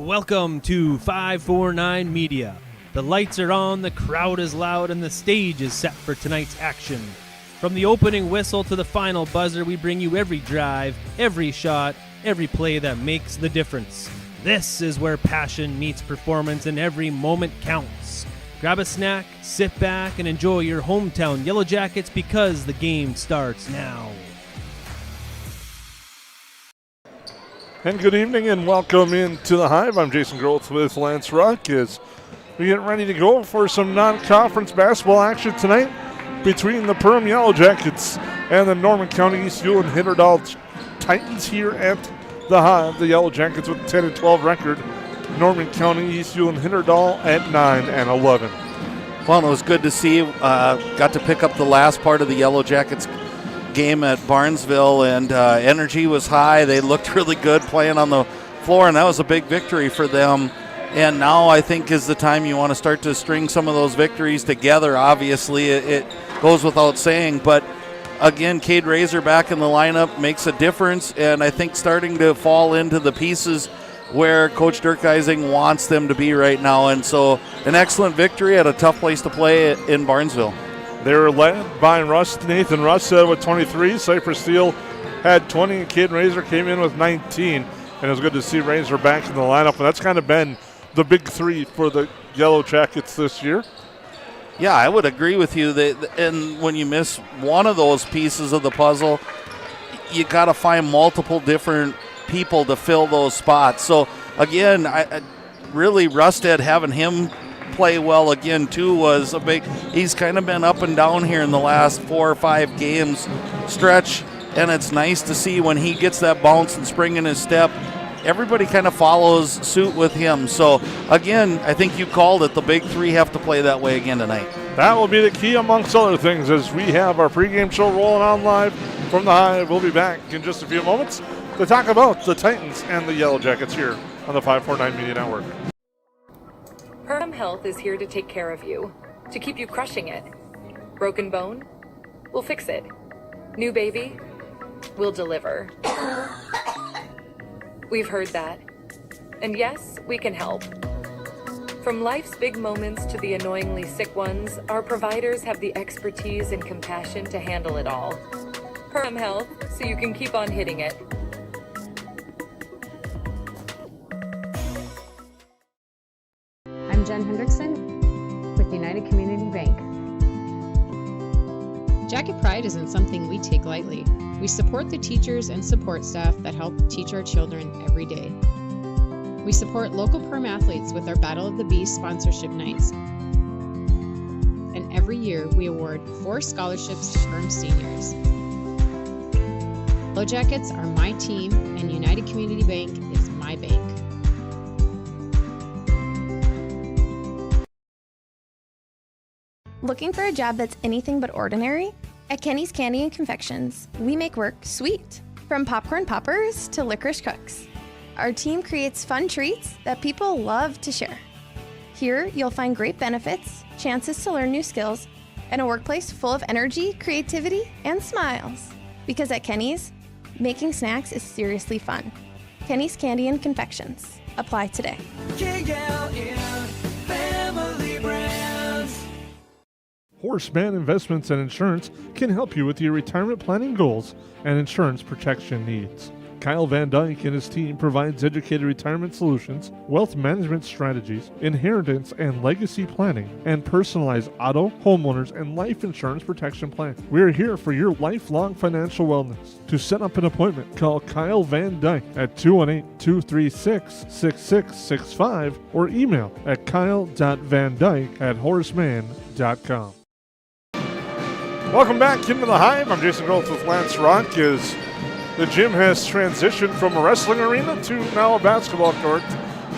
Welcome to 549 Media. The lights are on, the crowd is loud, and the stage is set for tonight's action. From the opening whistle to the final buzzer, we bring you every drive, every shot, every play that makes the difference. This is where passion meets performance and every moment counts. Grab a snack, sit back, and enjoy your hometown Yellowjackets because the game starts now. And good evening and welcome into the Hive. I'm Jason Growth with Lance Ruck as we get ready to go for some non-conference basketball action tonight between the Perham Yellowjackets and the Norman County East Ulen-Hitterdal Titans here at the Hive. The Yellowjackets with a 10-12 record. Norman County East Ulen-Hitterdal at 9-11. Well, it was good to see. Got to pick up the last part of the Yellowjackets game at Barnesville, and energy was high. They looked really good playing on the floor, and that was a big victory for them. And now I think is the time you want to start to string some of those victories together. Obviously, it goes without saying, but again, Cade Razor back in the lineup makes a difference, and I think starting to fall into the pieces where Coach Durkeising wants them to be right now. And so an excellent victory at a tough place to play in Barnesville. They were led by Nathan Russ with 23. Cypress Steele had 20, and Cade Razor came in with 19. And it was good to see Razor back in the lineup. And that's kind of been the big three for the Yellowjackets this year. Yeah, I would agree with you. And when you miss one of those pieces of the puzzle, you got to find multiple different people to fill those spots. So, again, I really Rusted having him play well again too was a big. He's kind of been up and down here in the last 4 or 5 games stretch, and it's nice to see when he gets that bounce and spring in his step, everybody kind of follows suit with him. So again, I think you called it. The big three have to play that way again tonight. That will be the key amongst other things as we have our pregame show rolling on live from the Hive. We'll be back in just a few moments to talk about the Titans and the Yellowjackets here on the 549 Media Network. Perham Health is here to take care of you, to keep you crushing it. Broken bone? We'll fix it. New baby? We'll deliver. We've heard that. And yes, we can help. From life's big moments to the annoyingly sick ones, our providers have the expertise and compassion to handle it all. Perham Health, so you can keep on hitting it. I'm Jen Hendrickson with United Community Bank. Jacket Pride isn't something we take lightly. We support the teachers and support staff that help teach our children every day. We support local Perm athletes with our Battle of the Bees sponsorship nights. And every year we award 4 scholarships to Perm seniors. Yellowjackets are my team, and United Community Bank is my bank. Looking for a job that's anything but ordinary? At Kenny's Candy and Confections, we make work sweet. From popcorn poppers to licorice cooks, our team creates fun treats that people love to share. Here, you'll find great benefits, chances to learn new skills, and a workplace full of energy, creativity, and smiles. Because at Kenny's, making snacks is seriously fun. Kenny's Candy and Confections. Apply today. Horseman Investments and Insurance can help you with your retirement planning goals and insurance protection needs. Kyle Van Dyke and his team provides educated retirement solutions, wealth management strategies, inheritance and legacy planning, and personalized auto, homeowners, and life insurance protection plans. We are here for your lifelong financial wellness. To set up an appointment, call Kyle Van Dyke at 218-236-6665 or email at kyle.vandyke@horseman.com. Welcome back into the Hive. I'm Jason Growth with Lance Rock as the gym has transitioned from a wrestling arena to now a basketball court,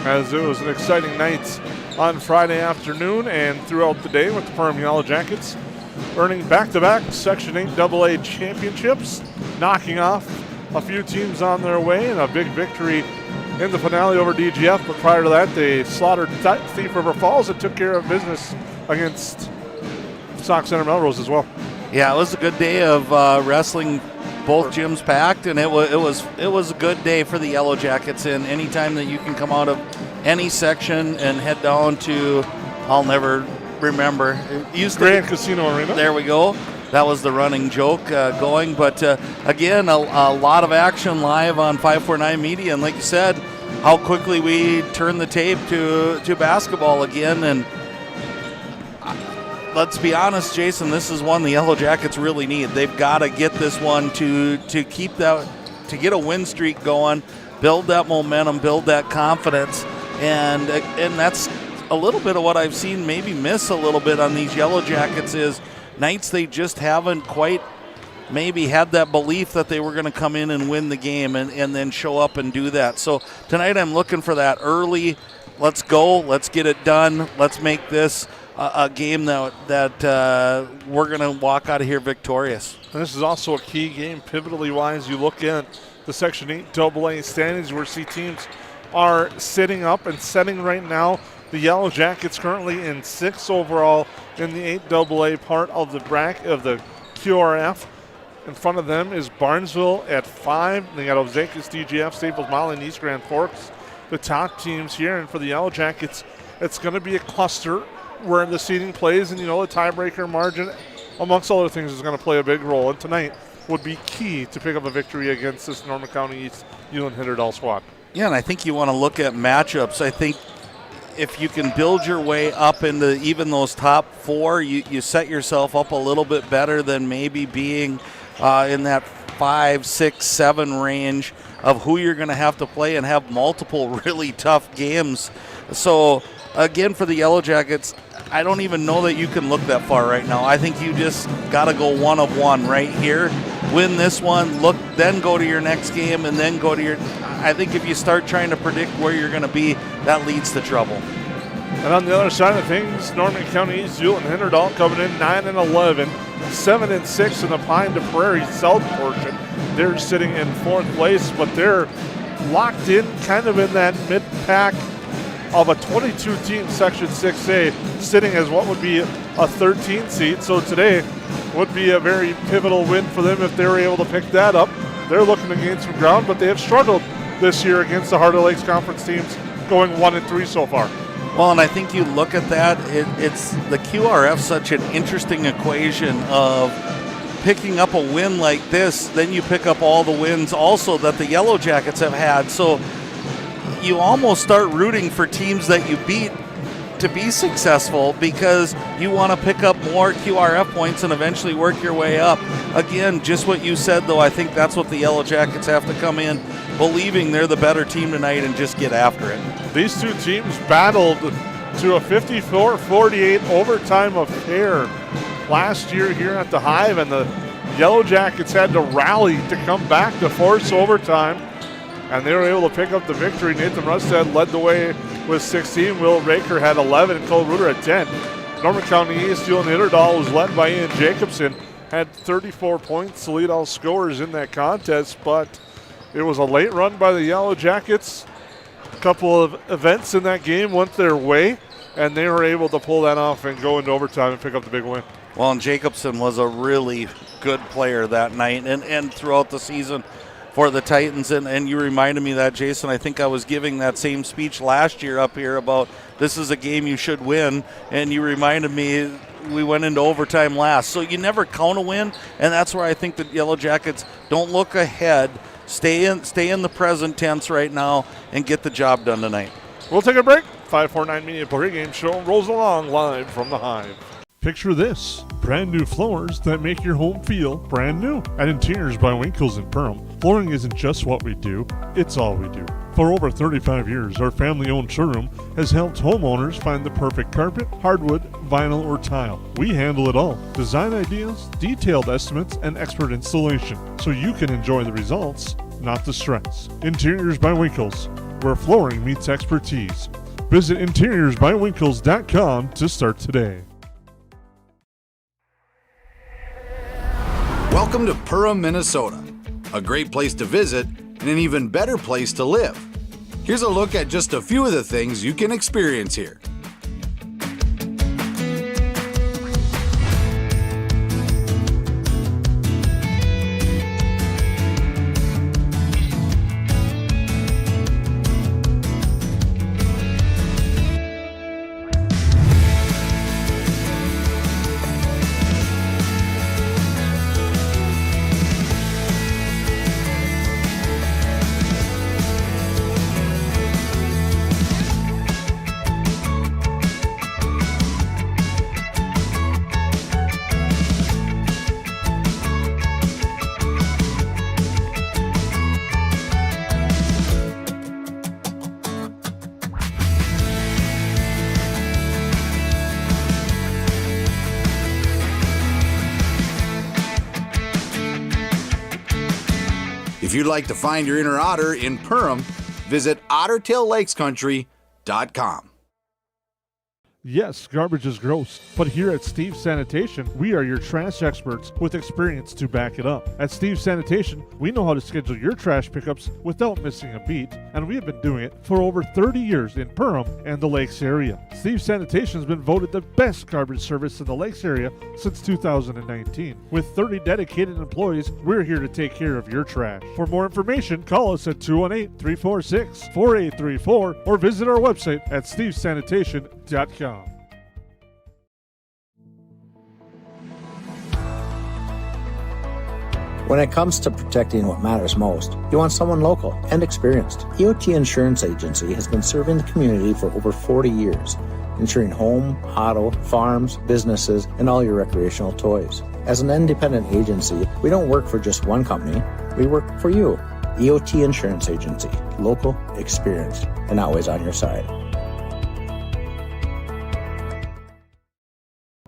as it was an exciting night on Friday afternoon and throughout the day with the Perham Yellowjackets earning back-to-back Section 8 AA championships, knocking off a few teams on their way, and a big victory in the finale over DGF. But prior to that, they slaughtered Thief River Falls and took care of business against Sauk Center Melrose as well. Yeah, it was a good day of wrestling both gyms packed, and it was a good day for the Yellowjackets. And anytime that you can come out of any section and head down to, I'll never remember, Grand Casino Arena. There we go. That was the running joke going. But again, a lot of action live on 549 Media, and like you said, how quickly we turn the tape to basketball again. And let's be honest, Jason, this is one the Yellowjackets really need. They've got to get this one to keep that, to get a win streak going, build that momentum, build that confidence, and that's a little bit of what I've seen maybe miss a little bit on these Yellowjackets is nights they just haven't quite maybe had that belief that they were going to come in and win the game and then show up and do that. So tonight I'm looking for that early, let's go, let's get it done, let's make this a game that we're going to walk out of here victorious. And this is also a key game, pivotally wise. You look at the Section 8 AA standings where see teams are sitting up and setting right now. The Yellowjackets currently in 6th overall in the 8 AA part of the bracket of the QRF. In front of them is Barnesville at 5. They got Ozakas, DGF, Staples Motley, and East Grand Forks, the top teams here. And for the Yellowjackets, it's going to be a cluster where the seeding plays, and the tiebreaker margin, amongst other things, is going to play a big role. And tonight would be key to pick up a victory against this Norman County East Ulen-Hitterdal squad. Yeah, and I think you want to look at matchups. I think if you can build your way up into even those top 4, you set yourself up a little bit better than maybe being in that 5, 6, 7 range of who you're going to have to play and have multiple really tough games. So, again, for the Yellowjackets, I don't even know that you can look that far right now. I think you just got to go 1 of 1 right here. Win this one, look, then go to your next game, and then go to your. I think if you start trying to predict where you're going to be, that leads to trouble. And on the other side of things, Norman County East Ulen-Hitterdal coming in 9-11, 7-6 in the Pine to Prairie South portion. They're sitting in 4th place, but they're locked in kind of in that mid-pack of a 22-team Section 6A, sitting as what would be a 13 seed. So today would be a very pivotal win for them if they were able to pick that up. They're looking to gain some ground, but they have struggled this year against the Heart of Lakes Conference teams, going 1-3 so far. Well, and I think you look at that, it's the QRF such an interesting equation of picking up a win like this, then you pick up all the wins also that the Yellowjackets have had. So you almost start rooting for teams that you beat to be successful because you want to pick up more QRF points and eventually work your way up. Again, just what you said, though, I think that's what the Yellowjackets have to come in, believing they're the better team tonight and just get after it. These two teams battled to a 54-48 overtime affair last year here at the Hive, and the Yellowjackets had to rally to come back to force overtime, and they were able to pick up the victory. Nathan Rustad led the way with 16. Will Raker had 11, and Cole Reuter had 10. Norman County East Ulen-Hitterdal was led by Ian Jacobson, had 34 points to lead all scorers in that contest, but it was a late run by the Yellowjackets. A couple of events in that game went their way, and they were able to pull that off and go into overtime and pick up the big win. Well, and Jacobson was a really good player that night and throughout the season for the Titans. And you reminded me that, Jason. I think I was giving that same speech last year up here about this is a game you should win, and you reminded me we went into overtime last. So you never count a win, and that's where I think the Yellowjackets don't look ahead. Stay in the present tense right now and get the job done tonight. We'll take a break. 549 Media Pregame Show rolls along live from the Hive. Picture this, brand new floors that make your home feel brand new. At Interiors by Winkles in Perham, flooring isn't just what we do, it's all we do. For over 35 years, our family-owned showroom has helped homeowners find the perfect carpet, hardwood, vinyl, or tile. We handle it all. Design ideas, detailed estimates, and expert installation, so you can enjoy the results, not the stress. Interiors by Winkles, where flooring meets expertise. Visit interiorsbywinkles.com to start today. Welcome to Perham, Minnesota, a great place to visit and an even better place to live. Here's a look at just a few of the things you can experience here. If you'd like to find your inner otter in Perham, visit OttertailLakesCountry.com. Yes, garbage is gross, but here at Steve's Sanitation, we are your trash experts with experience to back it up. At Steve's Sanitation, we know how to schedule your trash pickups without missing a beat, and we have been doing it for over 30 years in Perham and the Lakes area. Steve's Sanitation has been voted the best garbage service in the Lakes area since 2019. With 30 dedicated employees, we're here to take care of your trash. For more information, call us at 218-346-4834 or visit our website at stevesanitation.com. When it comes to protecting what matters most, you want someone local and experienced. EOT Insurance Agency has been serving the community for over 40 years, insuring home, auto, farms, businesses, and all your recreational toys. As an independent agency, we don't work for just one company, we work for you. EOT Insurance Agency, local, experienced, and always on your side.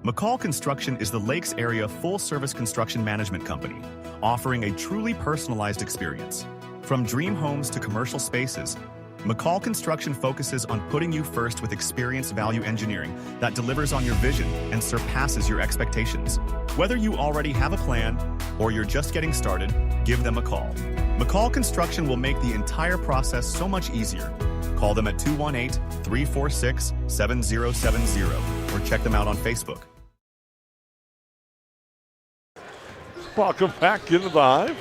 McCall Construction is the Lakes area full-service construction management company, offering a truly personalized experience. From dream homes to commercial spaces, McCall Construction focuses on putting you first with experienced value engineering that delivers on your vision and surpasses your expectations. Whether you already have a plan or you're just getting started, give them a call. McCall Construction will make the entire process so much easier. Call them at 218-346-7070 or check them out on Facebook. Welcome back into the Hive.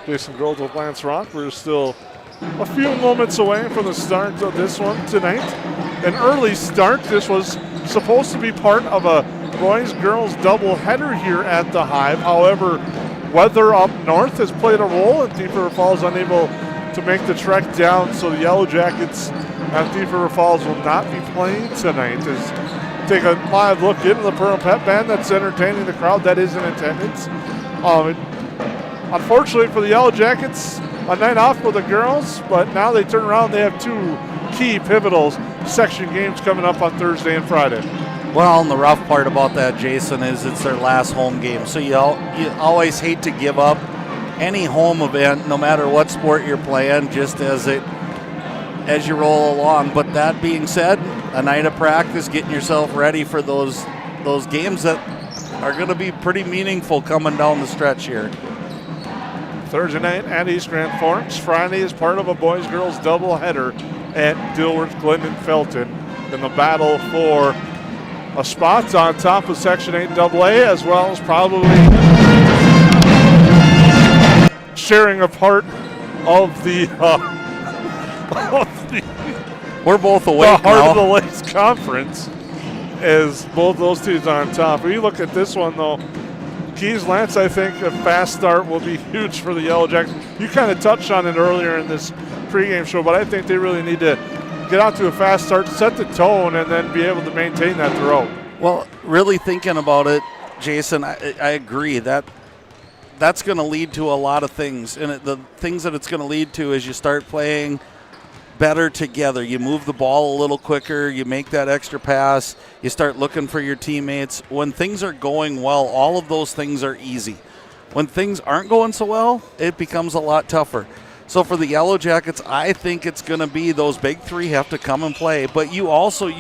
Jason Grohl with Lance Rock. We're still a few moments away from the start of this one tonight. An early start. This was supposed to be part of a boys-girls doubleheader here at the Hive. However, weather up north has played a role, and Thief River Falls unable to make the trek down, so the Yellowjackets at Thief River Falls will not be playing tonight. Take a live look into the Perham Pep Band that's entertaining the crowd that is in attendance. Unfortunately for the Yellowjackets, a night off for the girls, but now they turn around. They have two key pivotal section games coming up on Thursday and Friday. Well, and the rough part about that, Jason, is it's their last home game. So you always hate to give up any home event, no matter what sport you're playing, just as you roll along. But that being said, a night of practice, getting yourself ready for those games that are going to be pretty meaningful coming down the stretch here. Thursday night at East Grand Forks. Friday is part of a boys-girls doubleheader at Dilworth, Glendon, Felton in the battle for a spot on top of Section 8 AA, as well as probably sharing a part of the we're both awake the Heart now. of the Lakes Conference, as both those teams are on top. If you look at this one, though, Keys, Lance, I think a fast start will be huge for the Yellowjackets. You kind of touched on it earlier in this pregame show, but I think they really need to get out to a fast start, set the tone, and then be able to maintain that throughout. Well, really thinking about it, Jason, I agree. That's going to lead to a lot of things. And the things that it's going to lead to is you start playing better together. You move the ball a little quicker. You make that extra pass. You start looking for your teammates. When things are going well, all of those things are easy. When things aren't going so well, it becomes a lot tougher. So for the Yellowjackets, I think it's going to be those big three have to come and play. But you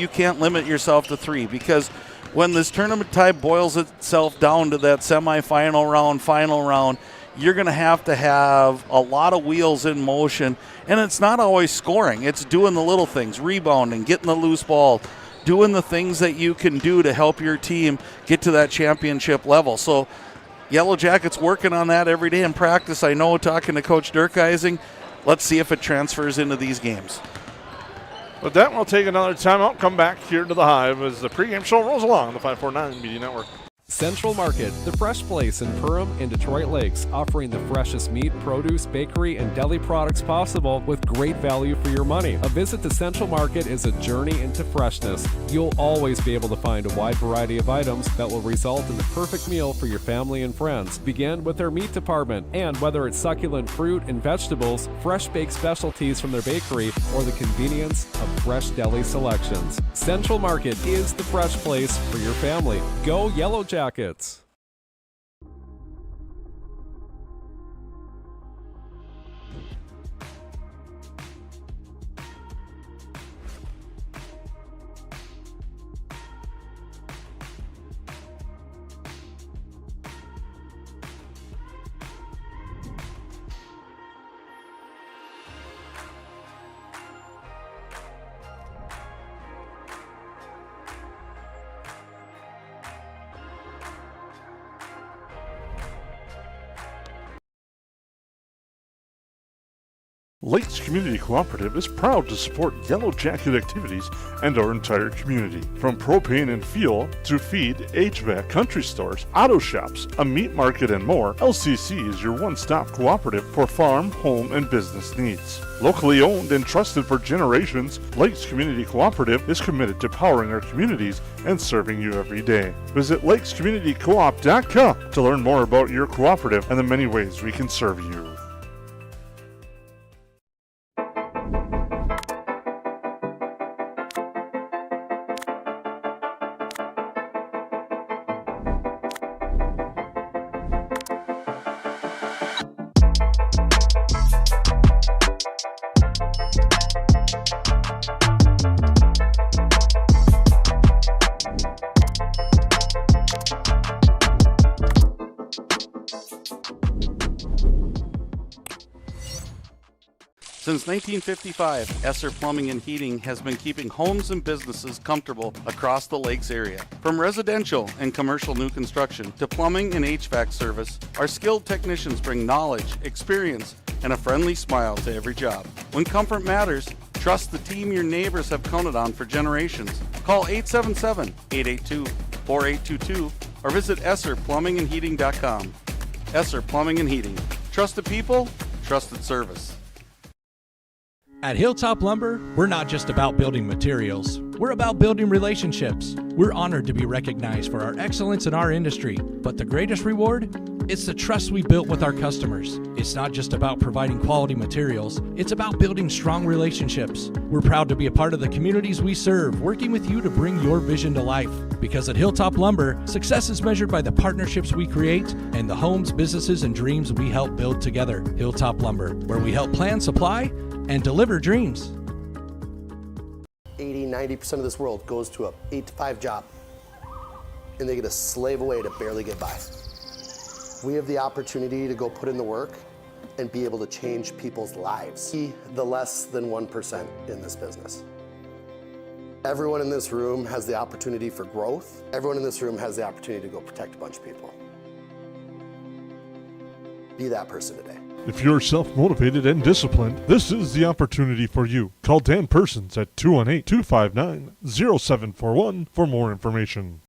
can't limit yourself to three, because when this tournament tie boils itself down to that semifinal round, final round, you're going to have a lot of wheels in motion. And it's not always scoring. It's doing the little things, rebounding, getting the loose ball, doing the things that you can do to help your team get to that championship level. So Yellowjackets working on that every day in practice. I know, talking to Coach Durkeising, let's see if it transfers into these games. With that, we'll take another timeout, come back here to the Hive as the pregame show rolls along the 549 Media Network. Central Market, the fresh place in Perham and Detroit Lakes, offering the freshest meat, produce, bakery, and deli products possible with great value for your money. A visit to Central Market is a journey into freshness. You'll always be able to find a wide variety of items that will result in the perfect meal for your family and friends. Begin with their meat department, and whether it's succulent fruit and vegetables, fresh baked specialties from their bakery, or the convenience of fresh deli selections, Central Market is the fresh place for your family. Go Yellowjackets! Lakes Community Cooperative is proud to support Yellow Jacket activities and our entire community. From propane and fuel to feed, HVAC, country stores, auto shops, a meat market, and more, LCC is your one-stop cooperative for farm, home, and business needs. Locally owned and trusted for generations, Lakes Community Cooperative is committed to powering our communities and serving you every day. Visit lakescommunitycoop.com to learn more about your cooperative and the many ways we can serve you. Since 1955, Esser Plumbing and Heating has been keeping homes and businesses comfortable across the Lakes area. From residential and commercial new construction to plumbing and HVAC service, our skilled technicians bring knowledge, experience, and a friendly smile to every job. When comfort matters, trust the team your neighbors have counted on for generations. Call 877-882-4822 or visit EsserPlumbingandHeating.com. Esser Plumbing and Heating. Trusted people, trusted service. At Hilltop Lumber, we're not just about building materials. We're about building relationships. We're honored to be recognized for our excellence in our industry. But the greatest reward? It's the trust we built with our customers. It's not just about providing quality materials. It's about building strong relationships. We're proud to be a part of the communities we serve, working with you to bring your vision to life. Because at Hilltop Lumber, success is measured by the partnerships we create and the homes, businesses, and dreams we help build together. Hilltop Lumber, where we help plan, supply, and deliver dreams. 80-90% of this world goes to a 8-to-5 job, and they get to slave away to barely get by. We have the opportunity to go put in the work and be able to change people's lives. Be the less than 1% in this business. Everyone in this room has the opportunity for growth. Everyone in this room has the opportunity to go protect a bunch of people. Be that person today. If you're self-motivated and disciplined, this is the opportunity for you. Call Dan Persons at 218-259-0741 for more information.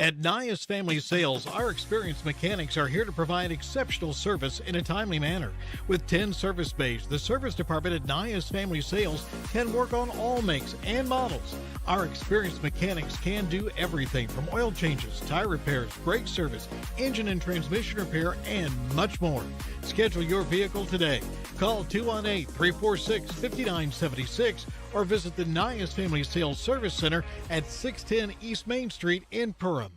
At Nias Family Sales, our experienced mechanics are here to provide exceptional service in a timely manner. With 10 service bays, the service department at Nias Family Sales can work on all makes and models. Our experienced mechanics can do everything from oil changes, tire repairs, brake service, engine and transmission repair, and much more. Schedule your vehicle today. Call 218-346-5976 or visit the Nias Family Sales Service Center at 610 East Main Street in Perham.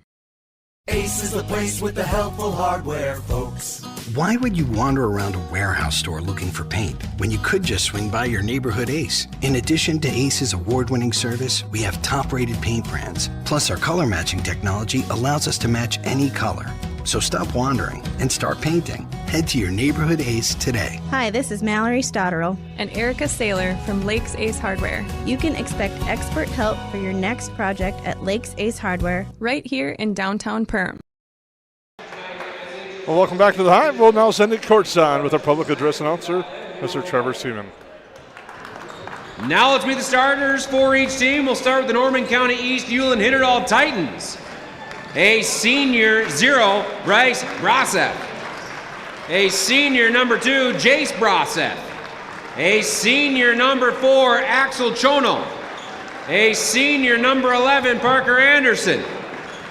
Ace is the place with the helpful hardware, folks. Why would you wander around a warehouse store looking for paint when you could just swing by your neighborhood Ace? In addition to Ace's award-winning service, we have top-rated paint brands. Plus, our color matching technology allows us to match any color. So stop wandering and start painting. Head to your neighborhood Ace today. Hi, this is Mallory Stotterell and Erica Saylor from Lakes Ace Hardware. You can expect expert help for your next project at Lakes Ace Hardware, right here in downtown Perham. Well, welcome back to the Hive. We'll now send it courtside with our public address announcer, Mr. Trevor Seaman. Now let's meet the starters for each team. We'll start with the Norman County East Ulen-Hitterdal Titans. A senior 0, Bryce Broseth. A senior number 2, Jace Broseth. A senior number 4, Axel Chono. A senior number 11, Parker Anderson.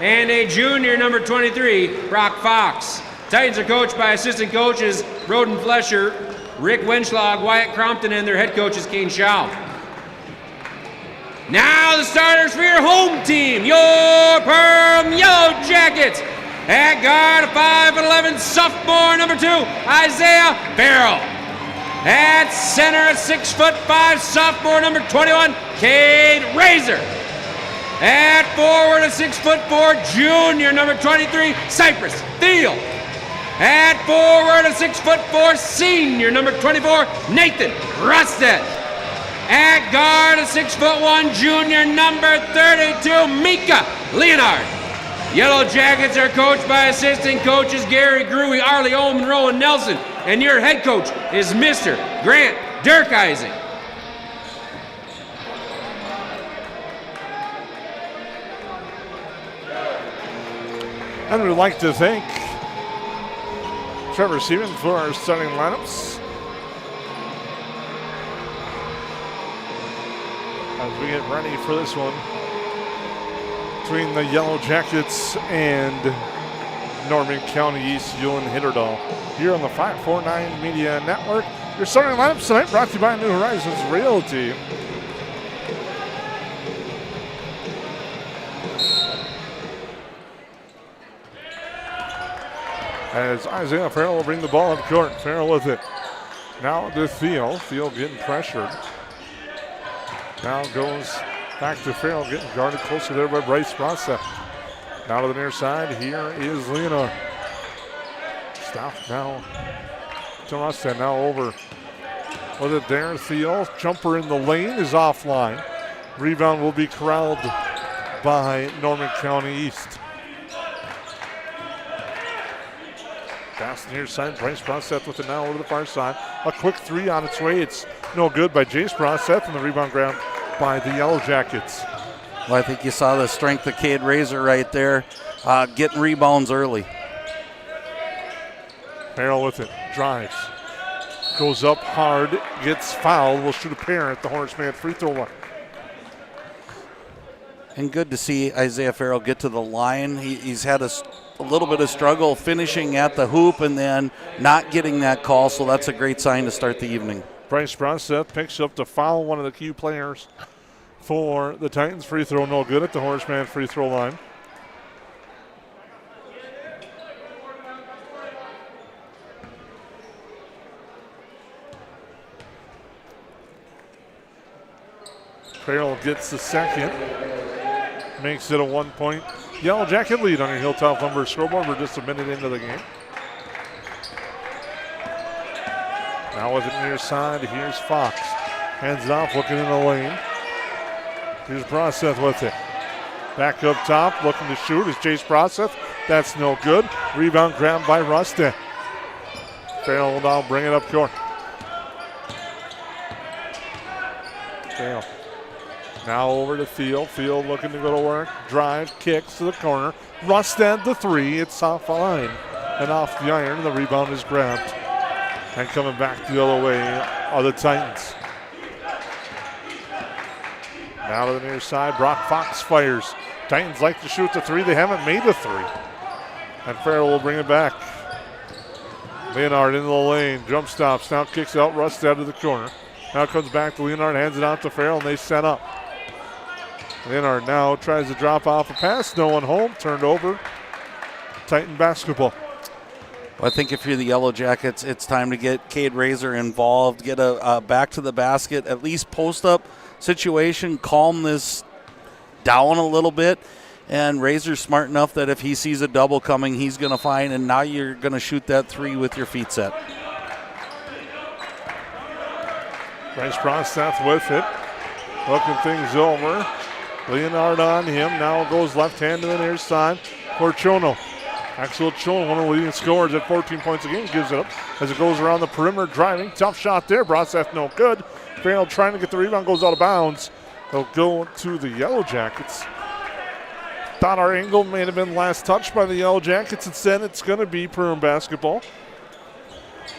And a junior number 23, Brock Fox. Titans are coached by assistant coaches Roden Flesher, Rick Wenschlag, Wyatt Crompton, and their head coach is Kane Schau. Now the starters for your home team, your Perham Yellowjackets. At guard, a 5'11" sophomore, number 2, Isaiah Farrell. At center, a 6'5" sophomore, number 21, Cade Razor. At forward, a 6'4" junior, number 23, Cypress Thiel. At forward, a 6'4" senior, number 24, Nathan Rusted. At guard, a 6'1" junior, number 32, Mika Leonard. Yellow Jackets are coached by assistant coaches Gary Gruey, Arlie Ohm, and Rowan Nelson. and your head coach is Mr. Grant Dirkhuizen. And we'd like to thank Trevor Seaman for our starting lineups. As we get ready for this one between the Yellowjackets and Norman County East Ulen-Hitterdal here on the 549 Media Network. Your starting lineups tonight brought to you by New Horizons Realty. As Isaiah Farrell will bring the ball up court. Farrell with it. Now to Thiel. Thiel getting pressured. Now goes back to Farrell, getting guarded closer there by Bryce Rossa. Now to the near side. Here is Leonard. Stop now to Rossa. Now over with it there. Thiel. Jumper in the lane is offline. Rebound will be corralled by Norman County East. Pass near side. Bryce Bronseth with it now over to the far side. A quick three on its way. It's no good by Jace Bronseth, and the rebound grabbed by the Yellowjackets. Well, I think you saw the strength of Cade Razor right there, getting rebounds early. Farrell with it. Drives. Goes up hard. Gets fouled. Will shoot a pair at the Horseman free throw line. And good to see Isaiah Farrell get to the line. He's had a little bit of struggle finishing at the hoop and then not getting that call, so that's a great sign to start the evening. Bryce Bronseth picks up the foul, one of the key players for the Titans. Free throw no good at the Horseman free throw line. Farrell gets the second. Makes it a 1-point Yellowjacket lead on your Hilltop Lumber scoreboard. We're just a minute into the game. Now with it near side, here's Fox. Hands it off, looking in the lane. Here's Bronseth with it. Back up top, looking to shoot is Chase Bronseth. That's no good. Rebound grabbed by Rustin. Farrell will now bring it up court. Farrell. Now over to Field. Field looking to go to work. Drives, kicks to the corner. Rustad the three. It's off the line and off the iron. The rebound is grabbed. And coming back the other way are the Titans. Now to the near side. Brock Fox fires. Titans like to shoot the three. They haven't made the three. And Farrell will bring it back. Leonard into the lane. Jump stops. Now kicks out Rustad to the corner. Now comes back to Leonard. Hands it out to Farrell and they set up. Leonard now tries to drop off a pass. No one home. Turned over. Titan basketball. Well, I think if you're the Yellowjackets, it's time to get Cade Razor involved, get a back to the basket, at least post-up situation, calm this down a little bit. And Razor's smart enough that if he sees a double coming, he's going to find, and now you're going to shoot that three with your feet set. Bryce Bronseth with it. Looking things over. Leonard on him. Now goes left hand to the near side for Chono. Axel Chono, one of the leading scorers at 14 points a game, gives it up as it goes around the perimeter driving. Tough shot there. Bronseth no good. Farrell trying to get the rebound, goes out of bounds. They'll go to the Yellowjackets. Thought our angle may have been last touched by the Yellowjackets. Instead, it's going to be Perham basketball.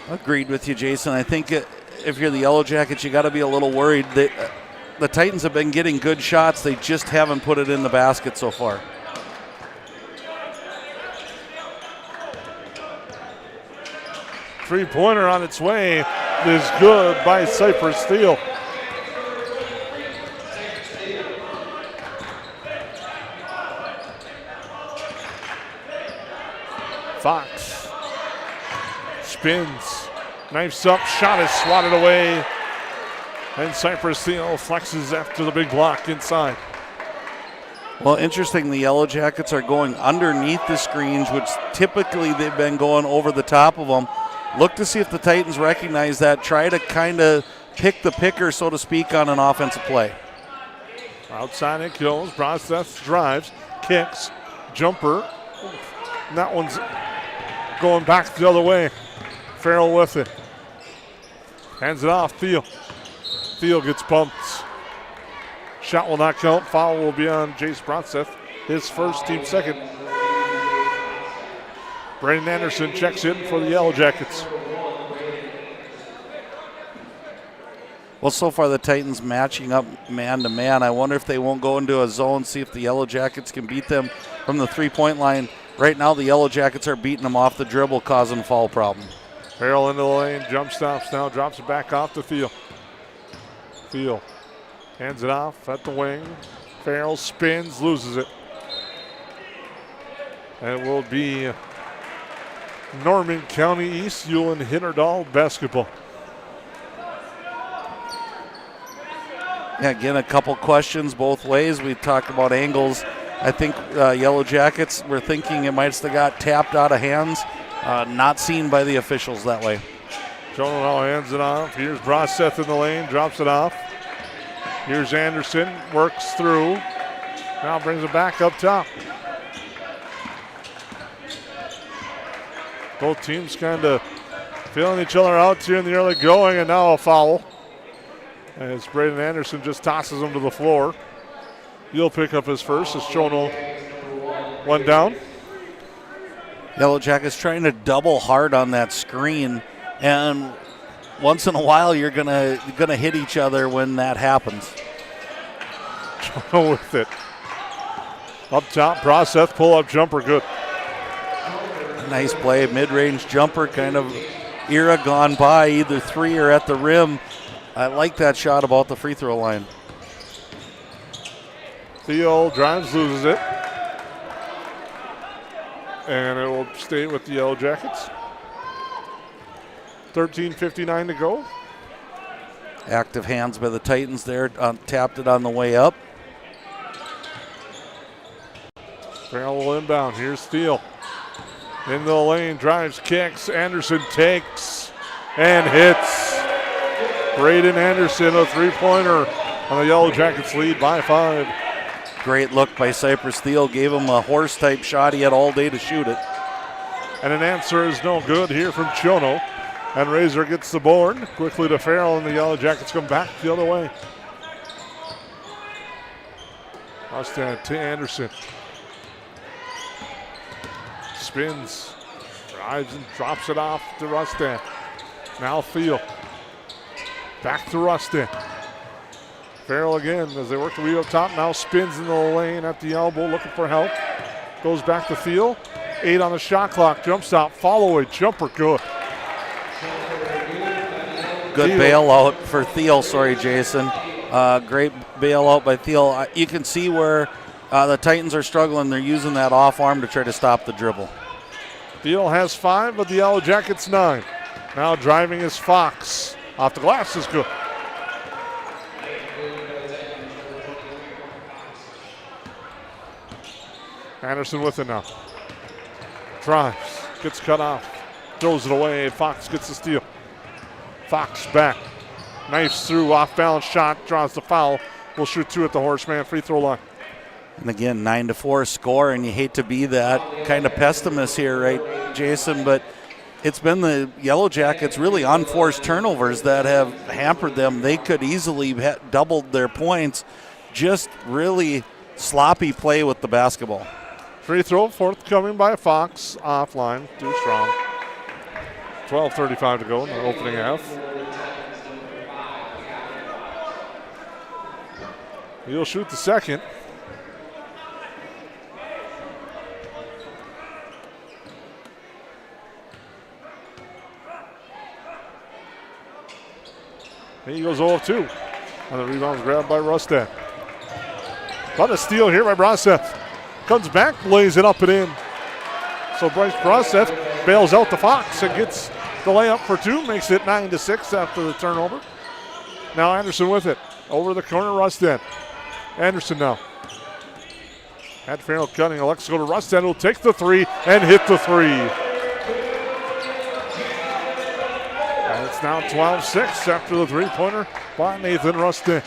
Agreed with you, Jason. I think if you're the Yellowjackets, you got to be a little worried. The Titans have been getting good shots. They just haven't put it in the basket so far. Three-pointer on its way is good by Cypress Steele. Fox spins, knifes up, shot is swatted away. And Cypress Steele flexes after the big block inside. Well, interesting, the Yellowjackets are going underneath the screens, which typically they've been going over the top of them. Look to see if the Titans recognize that, try to kind of pick the picker, so to speak, on an offensive play. Outside it goes. Bronseth drives, kicks, jumper. And that one's going back the other way. Farrell with it. Hands it off. Thiel. Thiel gets bumped. Shot will not count. Foul will be on Jace Bronseth. His first, team second. Brandon Anderson checks in for the Yellowjackets. Well, so far the Titans matching up man to man. I wonder if they won't go into a zone, see if the Yellowjackets can beat them from the 3-point line. Right now the Yellowjackets are beating them off the dribble, causing foul problem. Farrell into the lane, jump stops now, drops it back off to Thiel. Thiel hands it off at the wing. Farrell spins, loses it. And it will be Norman County East, Ulen-Hitterdal basketball. Yeah, again, a couple questions both ways. We talked about angles. I think Yellowjackets were thinking it might have got tapped out of hands. Not seen by the officials that way. Chono now hands it off. Here's Bronseth in the lane, drops it off. Here's Anderson, works through. Now brings it back up top. Both teams kind of feeling each other out here in the early going, and now a foul. As Braden Anderson just tosses him to the floor. He'll pick up his first as Chono went down. Yellowjackets trying to double hard on that screen, and once in a while you're gonna hit each other when that happens. Chono with it. Up top, Bronseth, pull-up jumper, good. Nice play, mid-range jumper, kind of era gone by, either three or at the rim. I like that shot about the free throw line. Theo drives, loses it. And it will stay with the Yellowjackets. 13:59 to go. Active hands by the Titans there, tapped it on the way up. Farrell will inbound. Here's Steele. In the lane, drives, kicks. Anderson takes and hits. Braden Anderson, a three-pointer on the Yellowjackets lead by 5. Great look by Cypress Thiel. Gave him a horse-type shot. He had all day to shoot it. And an answer is no good here from Chono. And Razor gets the board. Quickly to Farrell, and the Yellowjackets come back the other way. Rustan to Anderson. Spins, drives and drops it off to Rustan. Now Thiel. Back to Rustan. Farrell again as they work the way up top. Now spins in the lane at the elbow, looking for help. Goes back to Thiel. 8 on the shot clock. Jump stop, follow away, jumper, good. Good bailout for Thiel. Sorry, Jason. Great bailout by Thiel. You can see where the Titans are struggling. They're using that off arm to try to stop the dribble. Thiel has 5, but the Yellowjackets 9. Now driving is Fox. Off the glass is good. Anderson with it now. Drives, gets cut off, throws it away. Fox gets the steal. Fox back, knifes through, off balance shot, draws the foul. Will shoot 2 at the Horseman free throw line. And again, 9-4 score, and you hate to be that kind of pessimist here, right, Jason? But it's been the Yellowjackets really unforced turnovers that have hampered them. They could easily have doubled their points. Just really sloppy play with the basketball. Free throw forthcoming by Fox. Offline, too strong. 12:35 to go in the opening half. He'll shoot the second. He goes 0 of 2. And the rebound's grabbed by Rustan. But a steal here by Bronseth. Comes back, lays it up and in. So Bryce Bronseth bails out the Fox and gets the layup for 2. Makes it 9-6 after the turnover. Now Anderson with it. Over the corner, Rustan. Anderson now. Had Farrell cutting. Elects to go to Rustan, who'll take the 3 and hit the 3. And it's now 12-6 after the three-pointer by Nathan Rustan.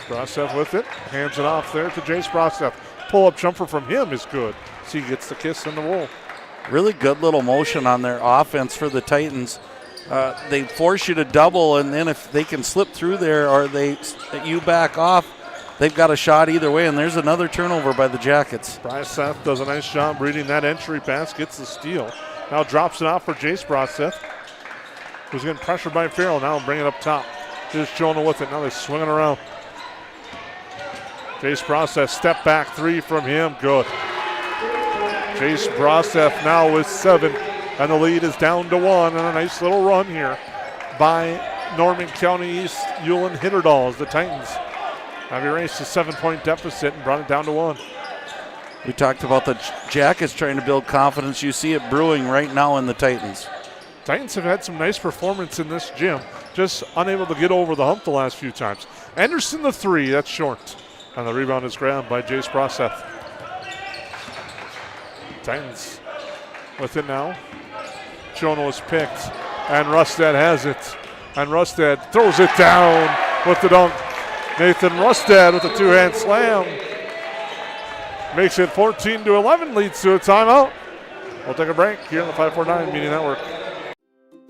Bronseth with it. Hands it off there to Jace Bronseth. Pull-up jumper from him is good. So he gets the kiss in the wool. Really good little motion on their offense for the Titans. They force you to double, and then if they can slip through there or you back off, they've got a shot either way, and there's another turnover by the Jackets. Braseth does a nice job reading that entry pass, gets the steal. Now drops it off for Jace Braseth, who's getting pressured by Farrell. Now bring it up top. Here's Jonah with it. Now they're swinging around. Jace Braseth, step back three from him. Good. Jace Braseth now with 7, and the lead is down to 1. And a nice little run here by Norman County East Ulen-Hitterdal as the Titans have erased a 7-point deficit and brought it down to 1. We talked about the Jackets trying to build confidence. You see it brewing right now in the Titans. Titans have had some nice performance in this gym, just unable to get over the hump the last few times. Anderson the 3, that's short. And the rebound is grabbed by Jace Braseth. Titans with it now. Jonah was picked, and Rustad has it. And Rustad throws it down with the dunk. Nathan Rustad with a two-hand slam. Makes it 14-11, leads to a timeout. We'll take a break here on the 549 Media Network.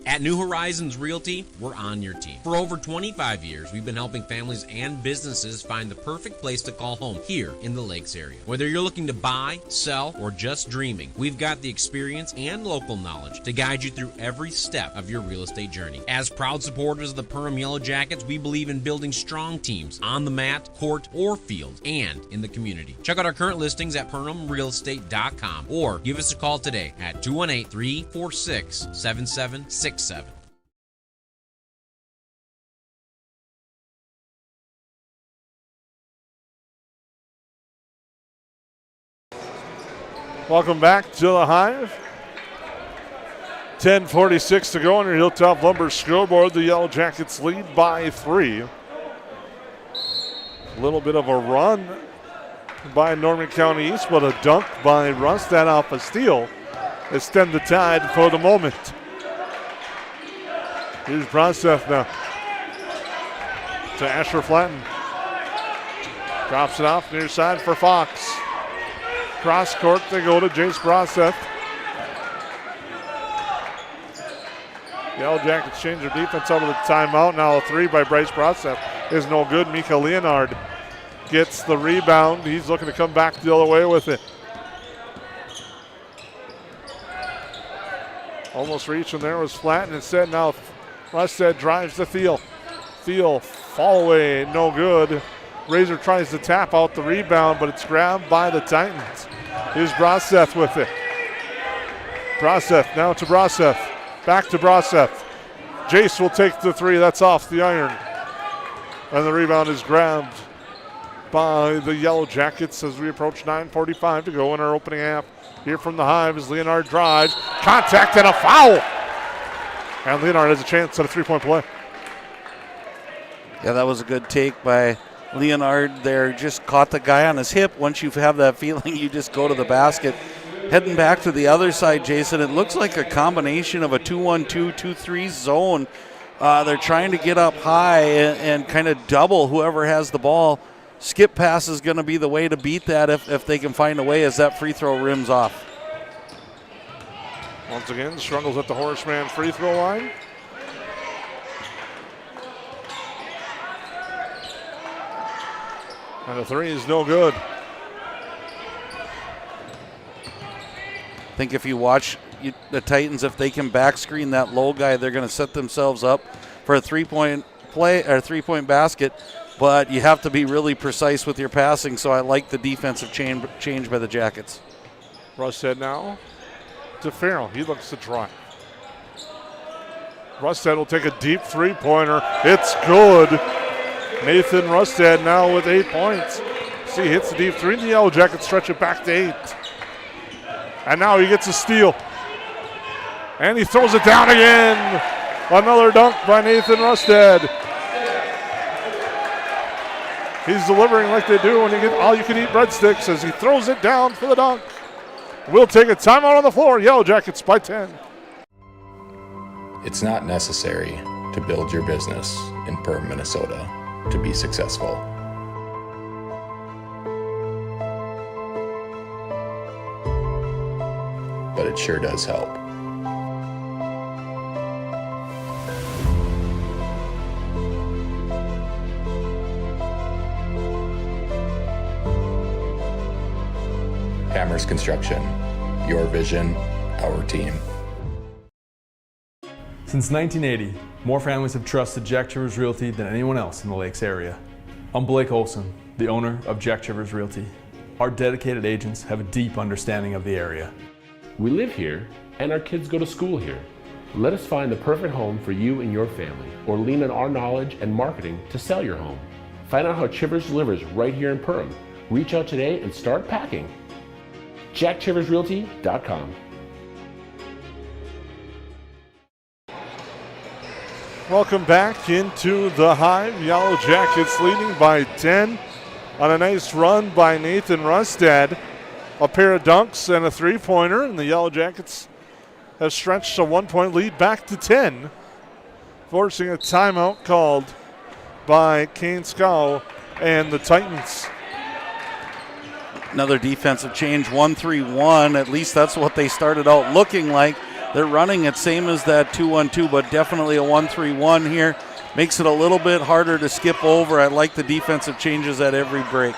At New Horizons Realty, we're on your team. For over 25 years, we've been helping families and businesses find the perfect place to call home here in the Lakes area. Whether you're looking to buy, sell, or just dreaming, we've got the experience and local knowledge to guide you through every step of your real estate journey. As proud supporters of the Perham Yellowjackets, we believe in building strong teams on the mat, court, or field, and in the community. Check out our current listings at perhamrealestate.com or give us a call today at 218-346-7767. Welcome back to the Hive. 10:46 to go on your Hilltop Lumber scoreboard. The Yellowjackets lead by 3. A little bit of a run by Norman County East, but a dunk by Rustad off a steal has stemmed the tide for the moment. Here's Braseth now to Asher Flatton. Drops it off near side for Fox. Cross court, they go to Jace Braseth. Yellowjackets change their defense out of the timeout. Now a 3 by Bryce Braseth is no good. Mika Leonard gets the rebound. He's looking to come back the other way with it. Almost reaching there was Flatton. Instead now Rustad drives to Thiel. Thiel, fall away, no good. Razor tries to tap out the rebound, but it's grabbed by the Titans. Here's Braseth with it. Braseth now to Braseth. Back to Braseth. Jace will take the 3. That's off the iron. And the rebound is grabbed by the Yellowjackets as we approach 9:45 to go in our opening half. Here from the Hive as Leonard drives. Contact and a foul. And Leonard has a chance at a 3-point play. Yeah, that was a good take by Leonard there. Just caught the guy on his hip. Once you have that feeling, you just go to the basket. Heading back to the other side, Jason, it looks like a combination of a 2-1-2, 2-3 zone. They're trying to get up high and kind of double whoever has the ball. Skip pass is going to be the way to beat that if they can find a way as that free throw rims off. Once again, struggles at the Horseman free throw line. And the 3 is no good. I think if you watch the Titans, if they can back screen that low guy, they're going to set themselves up for a 3-point play or 3-point basket. But you have to be really precise with your passing, so I like the defensive change by the Jackets. Rustad now to Farrell. He looks to try. Rustad will take a deep 3-pointer. It's good. Nathan Rustad now with 8 points. See, hits the deep 3. The Yellowjackets stretch it back to 8. And now he gets a steal. And he throws it down again. Another dunk by Nathan Rustad. He's delivering like they do when you get all-you-can-eat breadsticks as he throws it down for the dunk. We'll take a timeout on the floor. Yellowjackets by 10. It's not necessary to build your business in Perham, Minnesota to be successful. But it sure does help. Hammers Construction, your vision, our team. Since 1980, more families have trusted Jack Chivers Realty than anyone else in the Lakes area. I'm Blake Olson, the owner of Jack Chivers Realty. Our dedicated agents have a deep understanding of the area. We live here and our kids go to school here. Let us find the perfect home for you and your family, or lean on our knowledge and marketing to sell your home. Find out how Chivers delivers right here in Perham. Reach out today and start packing. JackChiversRealty.com. Welcome back into the Hive. Yellowjackets leading by 10 on a nice run by Nathan Rustad. A pair of dunks and a three-pointer, and the Yellowjackets have stretched a 1-point lead back to 10, forcing a timeout called by Kane Scow and the Titans. Another defensive change, 1-3-1. At least that's what they started out looking like. They're running it same as that 2-1-2, but definitely a 1-3-1 here. Makes it a little bit harder to skip over. I like the defensive changes at every break.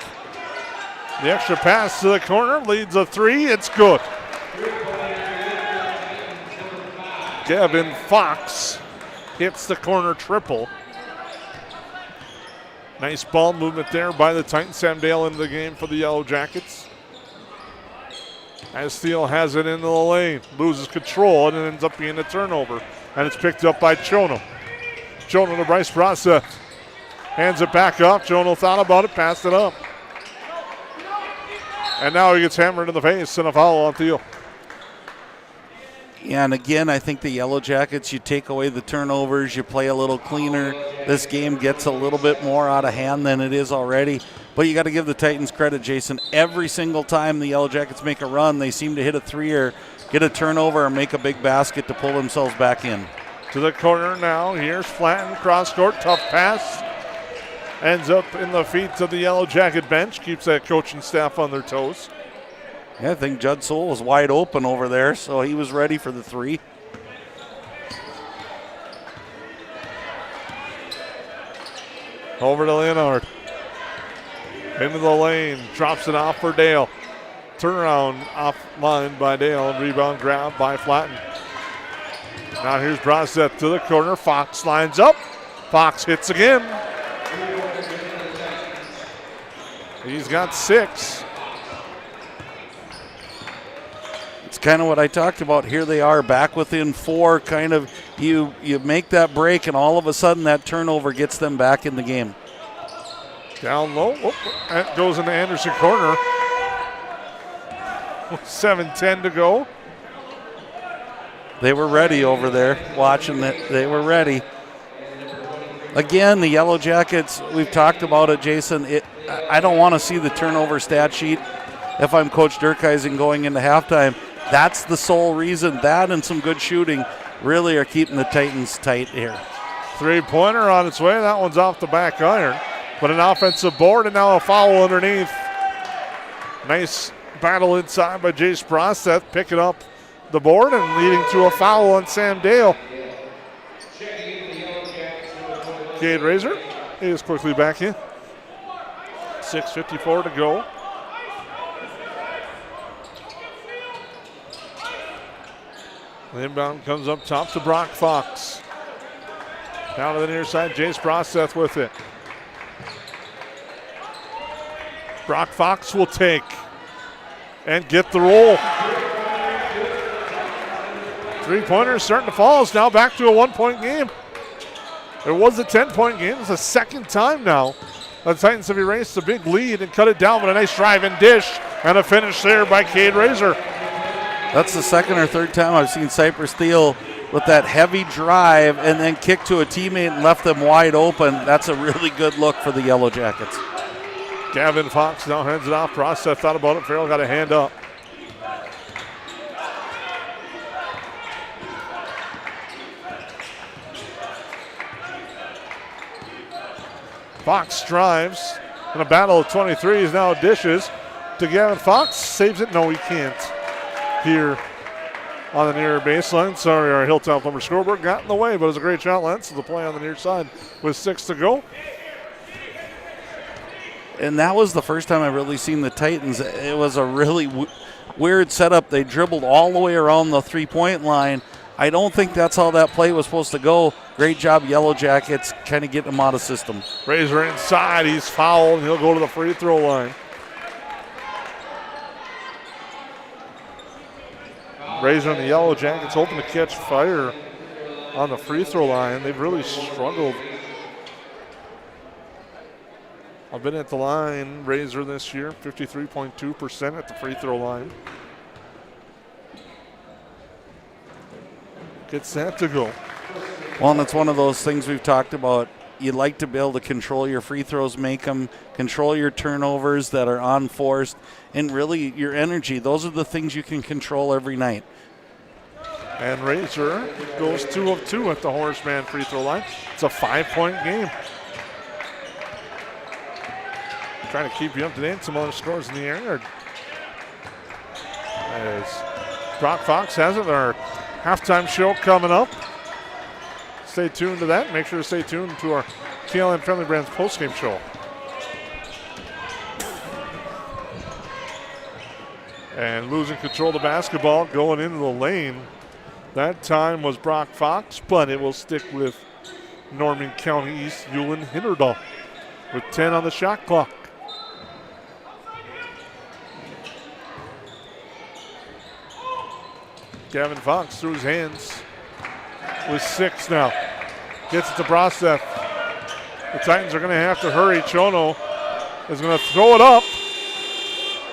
The extra pass to the corner leads a three. It's good. Gavin Fox hits the corner triple. Nice ball movement there by the Titans. Sam Dale into the game for the Yellowjackets. As Steele has it into the lane, loses control, and it ends up being a turnover. And it's picked up by Chono. Chono to Bryce Broseth. Hands it back up. Chono thought about it, passed it up. And now he gets hammered in the face and a foul on Thiel. Yeah, and again, I think the Yellowjackets, you take away the turnovers, you play a little cleaner. This game gets a little bit more out of hand than it is already. But you got to give the Titans credit, Jason. Every single time the Yellowjackets make a run, they seem to hit a three or get a turnover or make a big basket to pull themselves back in. To the corner now. Here's Flatton, cross court, tough pass. Ends up in the feet of the Yellowjacket bench. Keeps that coaching staff on their toes. Yeah, I think Judd Sewell was wide open over there, so he was ready for the three. Over to Leonard. Into the lane, drops it off for Dale. Turnaround offline by Dale, rebound grab by Flatton. Now here's Broseth to the corner. Fox lines up. Fox hits again. He's got 6. It's kind of what I talked about. Here they are back within 4. Kind of you make that break, and all of a sudden that turnover gets them back in the game. Down low. Oh, that goes into Anderson corner. 7:10 to go. They were ready over there, watching it. They were ready. Again, the Yellowjackets, we've talked about it, Jason. I don't want to see the turnover stat sheet if I'm Coach Durkeisen going into halftime. That's the sole reason. That and some good shooting really are keeping the Titans tight here. Three-pointer on its way. That one's off the back iron. But an offensive board and now a foul underneath. Nice battle inside by Jace Broseth, picking up the board and leading to a foul on Sam Dale. Cade Razor is quickly back in. 6:54 to go. The inbound comes up top to Brock Fox. Down to the near side, Jace Broseth with it. Brock Fox will take and get the roll. Three-pointers starting to fall. It's now back to a 1-point game. It was a 10-point game. It's the second time now the Titans have erased a big lead and cut it down with a nice drive and dish and a finish there by Cade Razor. That's the second or third time I've seen Cypress Steele with that heavy drive and then kick to a teammate and left them wide open. That's a really good look for the Yellowjackets. Gavin Fox now hands it off. Broseth thought about it. Farrell got a hand up. Fox drives in a battle of 23s. Now dishes to Gavin Fox. Saves it. No, he can't. Here on the near baseline. Sorry, our Hilltop Lumber scoreboard got in the way, but it was a great shot, Lance. The play on the near side with 6 to go. And that was the first time I've really seen the Titans. It was a really weird setup. They dribbled all the way around the three-point line. I don't think that's how that play was supposed to go. Great job, Yellowjackets, kind of getting him out of system. Razor inside. He's fouled. He'll go to the free throw line. Razor and the Yellowjackets hoping to catch fire on the free throw line. They've really struggled. I've been at the line, Razor, this year, 53.2% at the free throw line. Gets that to go. Well, and it's one of those things we've talked about. You'd like to be able to control your free throws, make them, control your turnovers that are unforced, and really your energy. Those are the things you can control every night. And Razor goes 2 of 2 at the Horseman free throw line. It's a 5-point game. Trying to keep you up to date. Some other scores in the area. As Brock Fox has it, our halftime show coming up. Stay tuned to that. Make sure to stay tuned to our KLM Friendly Brands postgame show. And losing control of the basketball, going into the lane. That time was Brock Fox, but it will stick with Norman County East Ulen-Hitterdal with 10 on the shot clock. Gavin Fox through his hands with 6 now. Gets it to Broseth. The Titans are going to have to hurry. Chono is going to throw it up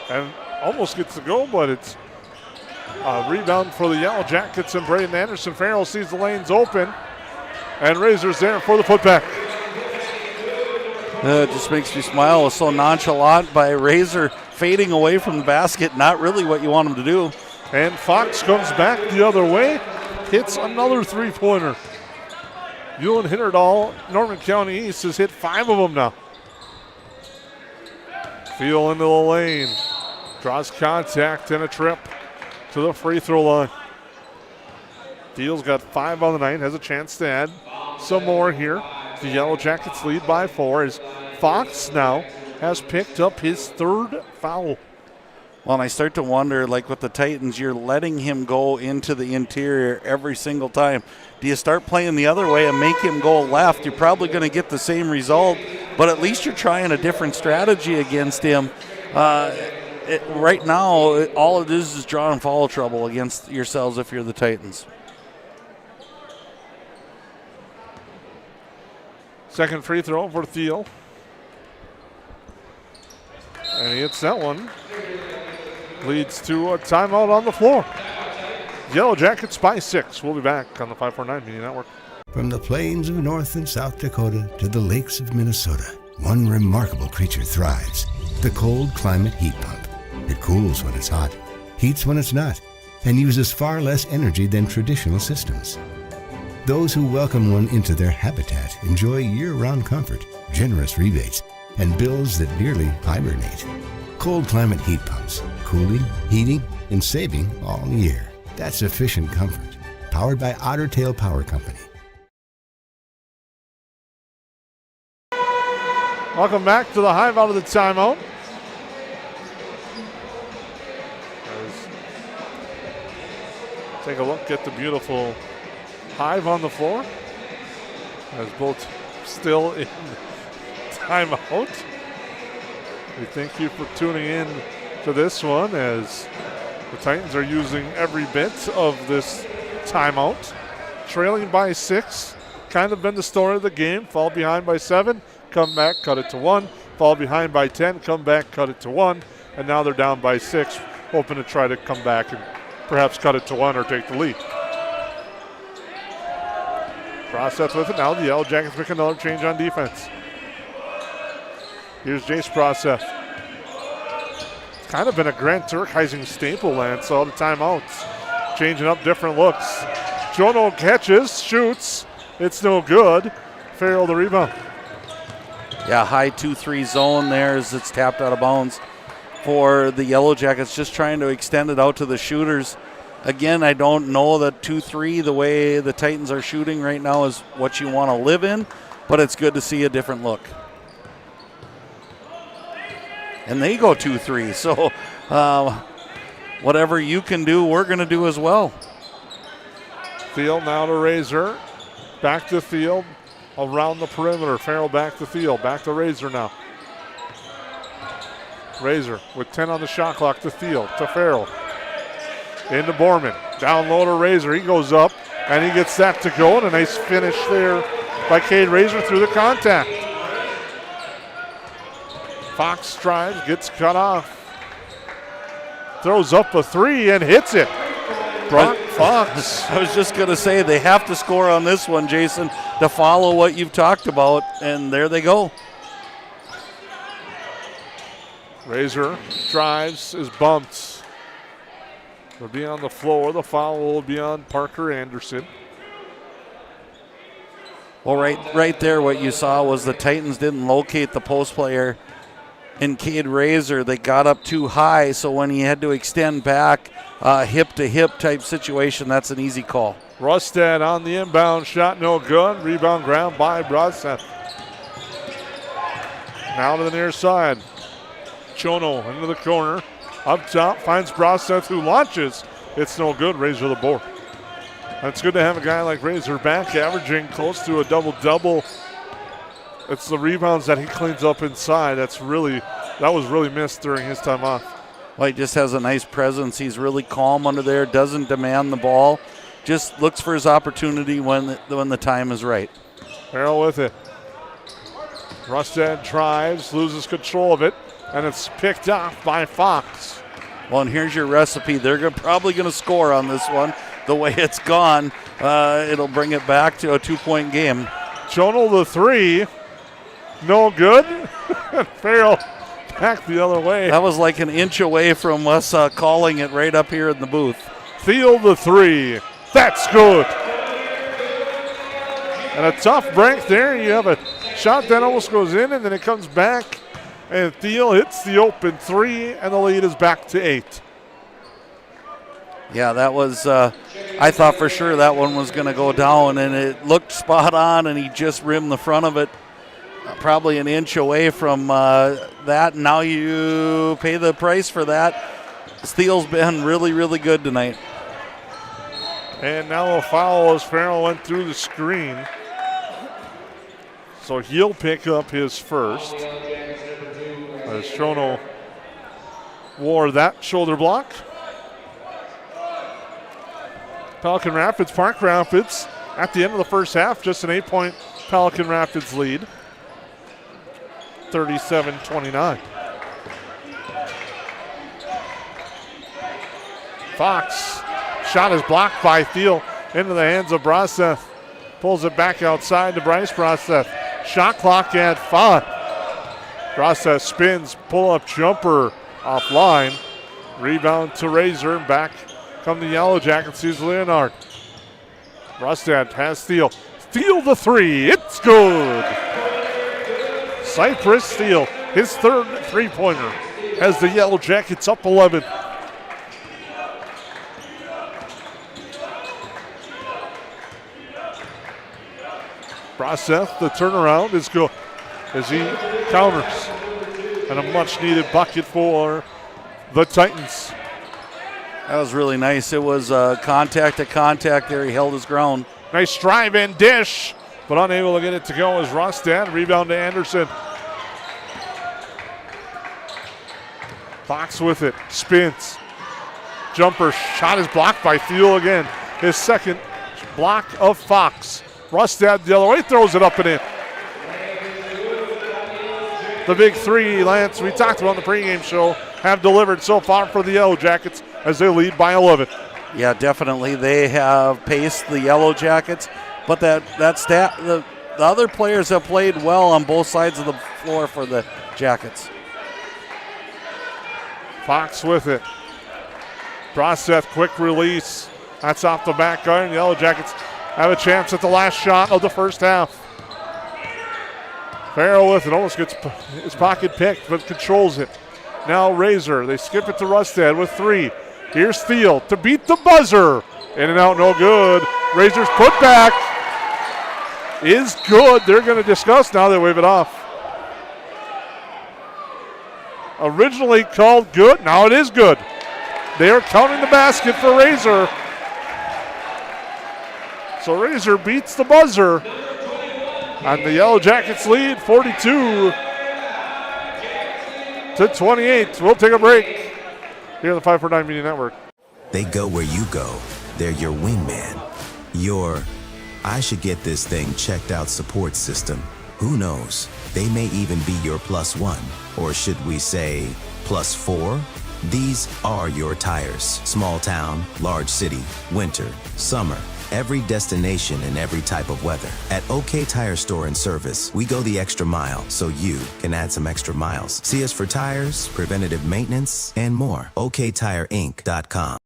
and almost gets to go, but it's a rebound for the Yellowjackets and Braden Anderson. Farrell sees the lanes open, and Razor's there for the putback. It just makes me smile. It was so nonchalant by Razor fading away from the basket. Not really what you want him to do. And Fox comes back the other way, hits another three-pointer. Ulen-Hitterdal, Norman County East has hit 5 of them now. Feel into the lane, draws contact and a trip to the free throw line. Fields got 5 on the night, has a chance to add some more here. The Yellowjackets lead by 4 as Fox now has picked up his 3rd foul. Well, and I start to wonder, like with the Titans, you're letting him go into the interior every single time. Do you start playing the other way and make him go left? You're probably going to get the same result, but at least you're trying a different strategy against him. Right now, all it is drawing foul trouble against yourselves if you're the Titans. Second free throw for Thiel. And he hits that one. Leads to a timeout on the floor. Yellowjackets by 6. We'll be back on the 549 Media Network. From the plains of North and South Dakota to the lakes of Minnesota, one remarkable creature thrives. The cold climate heat pump. It cools when it's hot, heats when it's not, and uses far less energy than traditional systems. Those who welcome one into their habitat enjoy year-round comfort, generous rebates, and bills that nearly hibernate. Cold climate heat pumps, cooling, heating, and saving all year. That's efficient comfort. Powered by Otter Tail Power Company. Welcome back to the Hive out of the timeout. Take a look at the beautiful Hive on the floor. As both still in timeout. We thank you for tuning in to this one as the Titans are using every bit of this timeout. Trailing by 6, kind of been the story of the game. Fall behind by 7, come back, cut it to 1. Fall behind by 10, come back, cut it to 1. And now they're down by 6, hoping to try to come back and perhaps cut it to 1 or take the lead. Process with it now. The Yellowjackets make another change on defense. Here's Jace Process. It's kind of been a Grant Turkheising staple, Lance, all the timeouts. Changing up different looks. Jono catches, shoots. It's no good. Farrell the rebound. Yeah, high 2-3 zone there as it's tapped out of bounds for the Yellowjackets, just trying to extend it out to the shooters. Again, I don't know that 2-3, the way the Titans are shooting right now, is what you want to live in, but it's good to see a different look. And they go 2-3, so whatever you can do, we're going to do as well. Field now to Razor. Back to Field. Around the perimeter. Farrell back to Field. Back to Razor now. Razor with 10 on the shot clock to Field. To Farrell. Into Borman. Down low to Razor. He goes up and he gets that to go. And a nice finish there by Cade Razor through the contact. Fox drives, gets cut off. Throws up a three and hits it. Brock Fox. I was just going to say they have to score on this one, Jason, to follow what you've talked about, and there they go. Razor drives, is bumped. Will be on the floor. The foul will be on Parker Anderson. Well, right there, what you saw was the Titans didn't locate the post player in Cade Razor. They got up too high, so when he had to extend back, hip-to-hip type situation, that's an easy call. Rustad on the inbound shot, no good. Rebound ground by Broadstad. Now to the near side. Chono into the corner. Up top, finds Broadstad who launches. It's no good. Razor the board. It's good to have a guy like Razor back, averaging close to a double-double. It's the rebounds that he cleans up inside. That was really missed during his time off. Well, he just has a nice presence. He's really calm under there, doesn't demand the ball, just looks for his opportunity when the time is right. Farrell with it. Rustad drives, loses control of it, and it's picked off by Fox. Well, and here's your recipe. They're probably going to score on this one. The way it's gone, it'll bring it back to a 2-point game. Jonal the three. No good. Farrell back the other way. That was like an inch away from us calling it right up here in the booth. Field the three. That's good. And a tough break there. You have a shot that almost goes in, and then it comes back. And Thiel hits the open three, and the lead is back to 8. Yeah, that was, I thought for sure that one was going to go down, and it looked spot on, and he just rimmed the front of it. Probably an inch away from that. Now you pay the price for that. Steele's been really, really good tonight. And now a foul as Farrell went through the screen. So he'll pick up his first. As Chono wore that shoulder block. Pelican Rapids, Park Rapids at the end of the first half, just an 8-point Pelican Rapids lead. 37-29. Fox, shot is blocked by Thiel into the hands of Broseth. Pulls it back outside to Bryce Broseth. Shot clock at 5. Broseth spins, pull-up jumper offline. Rebound to Razor, and back come the Yellowjackets. Here's Leonard. Broseth has Thiel. Thiel the three, it's good. Cypress Steele, his third three-pointer, has the Yellowjackets up 11. Broseth, the turnaround is good as he counters. And a much-needed bucket for the Titans. That was really nice. It was contact to contact there. He held his ground. Nice drive and dish, but unable to get it to go as Rostad. Rebound to Anderson. Fox with it, spins. Jumper shot is blocked by Thiel again. His second block of Fox. Rustad the other way, throws it up and in. The big three, Lance, we talked about in the pregame show, have delivered so far for the Yellowjackets as they lead by 11. Yeah, definitely. They have paced the Yellowjackets, but the other players have played well on both sides of the floor for the Jackets. Fox with it. Broseth, quick release. That's off the back iron. The Yellowjackets have a chance at the last shot of the first half. Farrell with it, almost gets his pocket picked, but controls it. Now Razor, they skip it to Rustad with 3. Here's Thiel to beat the buzzer. In and out, no good. Razors put back is good. They're going to discuss now. They wave it off. Originally called good. Now it is good. They are counting the basket for Razor. So Razor beats the buzzer. And the Yellowjackets lead 42-28. We'll take a break here on the 549 Media Network. They go where you go. They're your wingman. Your, I should get this thing checked out support system. Who knows? They may even be your +1. Or should we say +4? These are your tires. Small town, large city, winter, summer. Every destination and every type of weather. At OK Tire Store and Service, we go the extra mile so you can add some extra miles. See us for tires, preventative maintenance, and more. OKTireInc.com.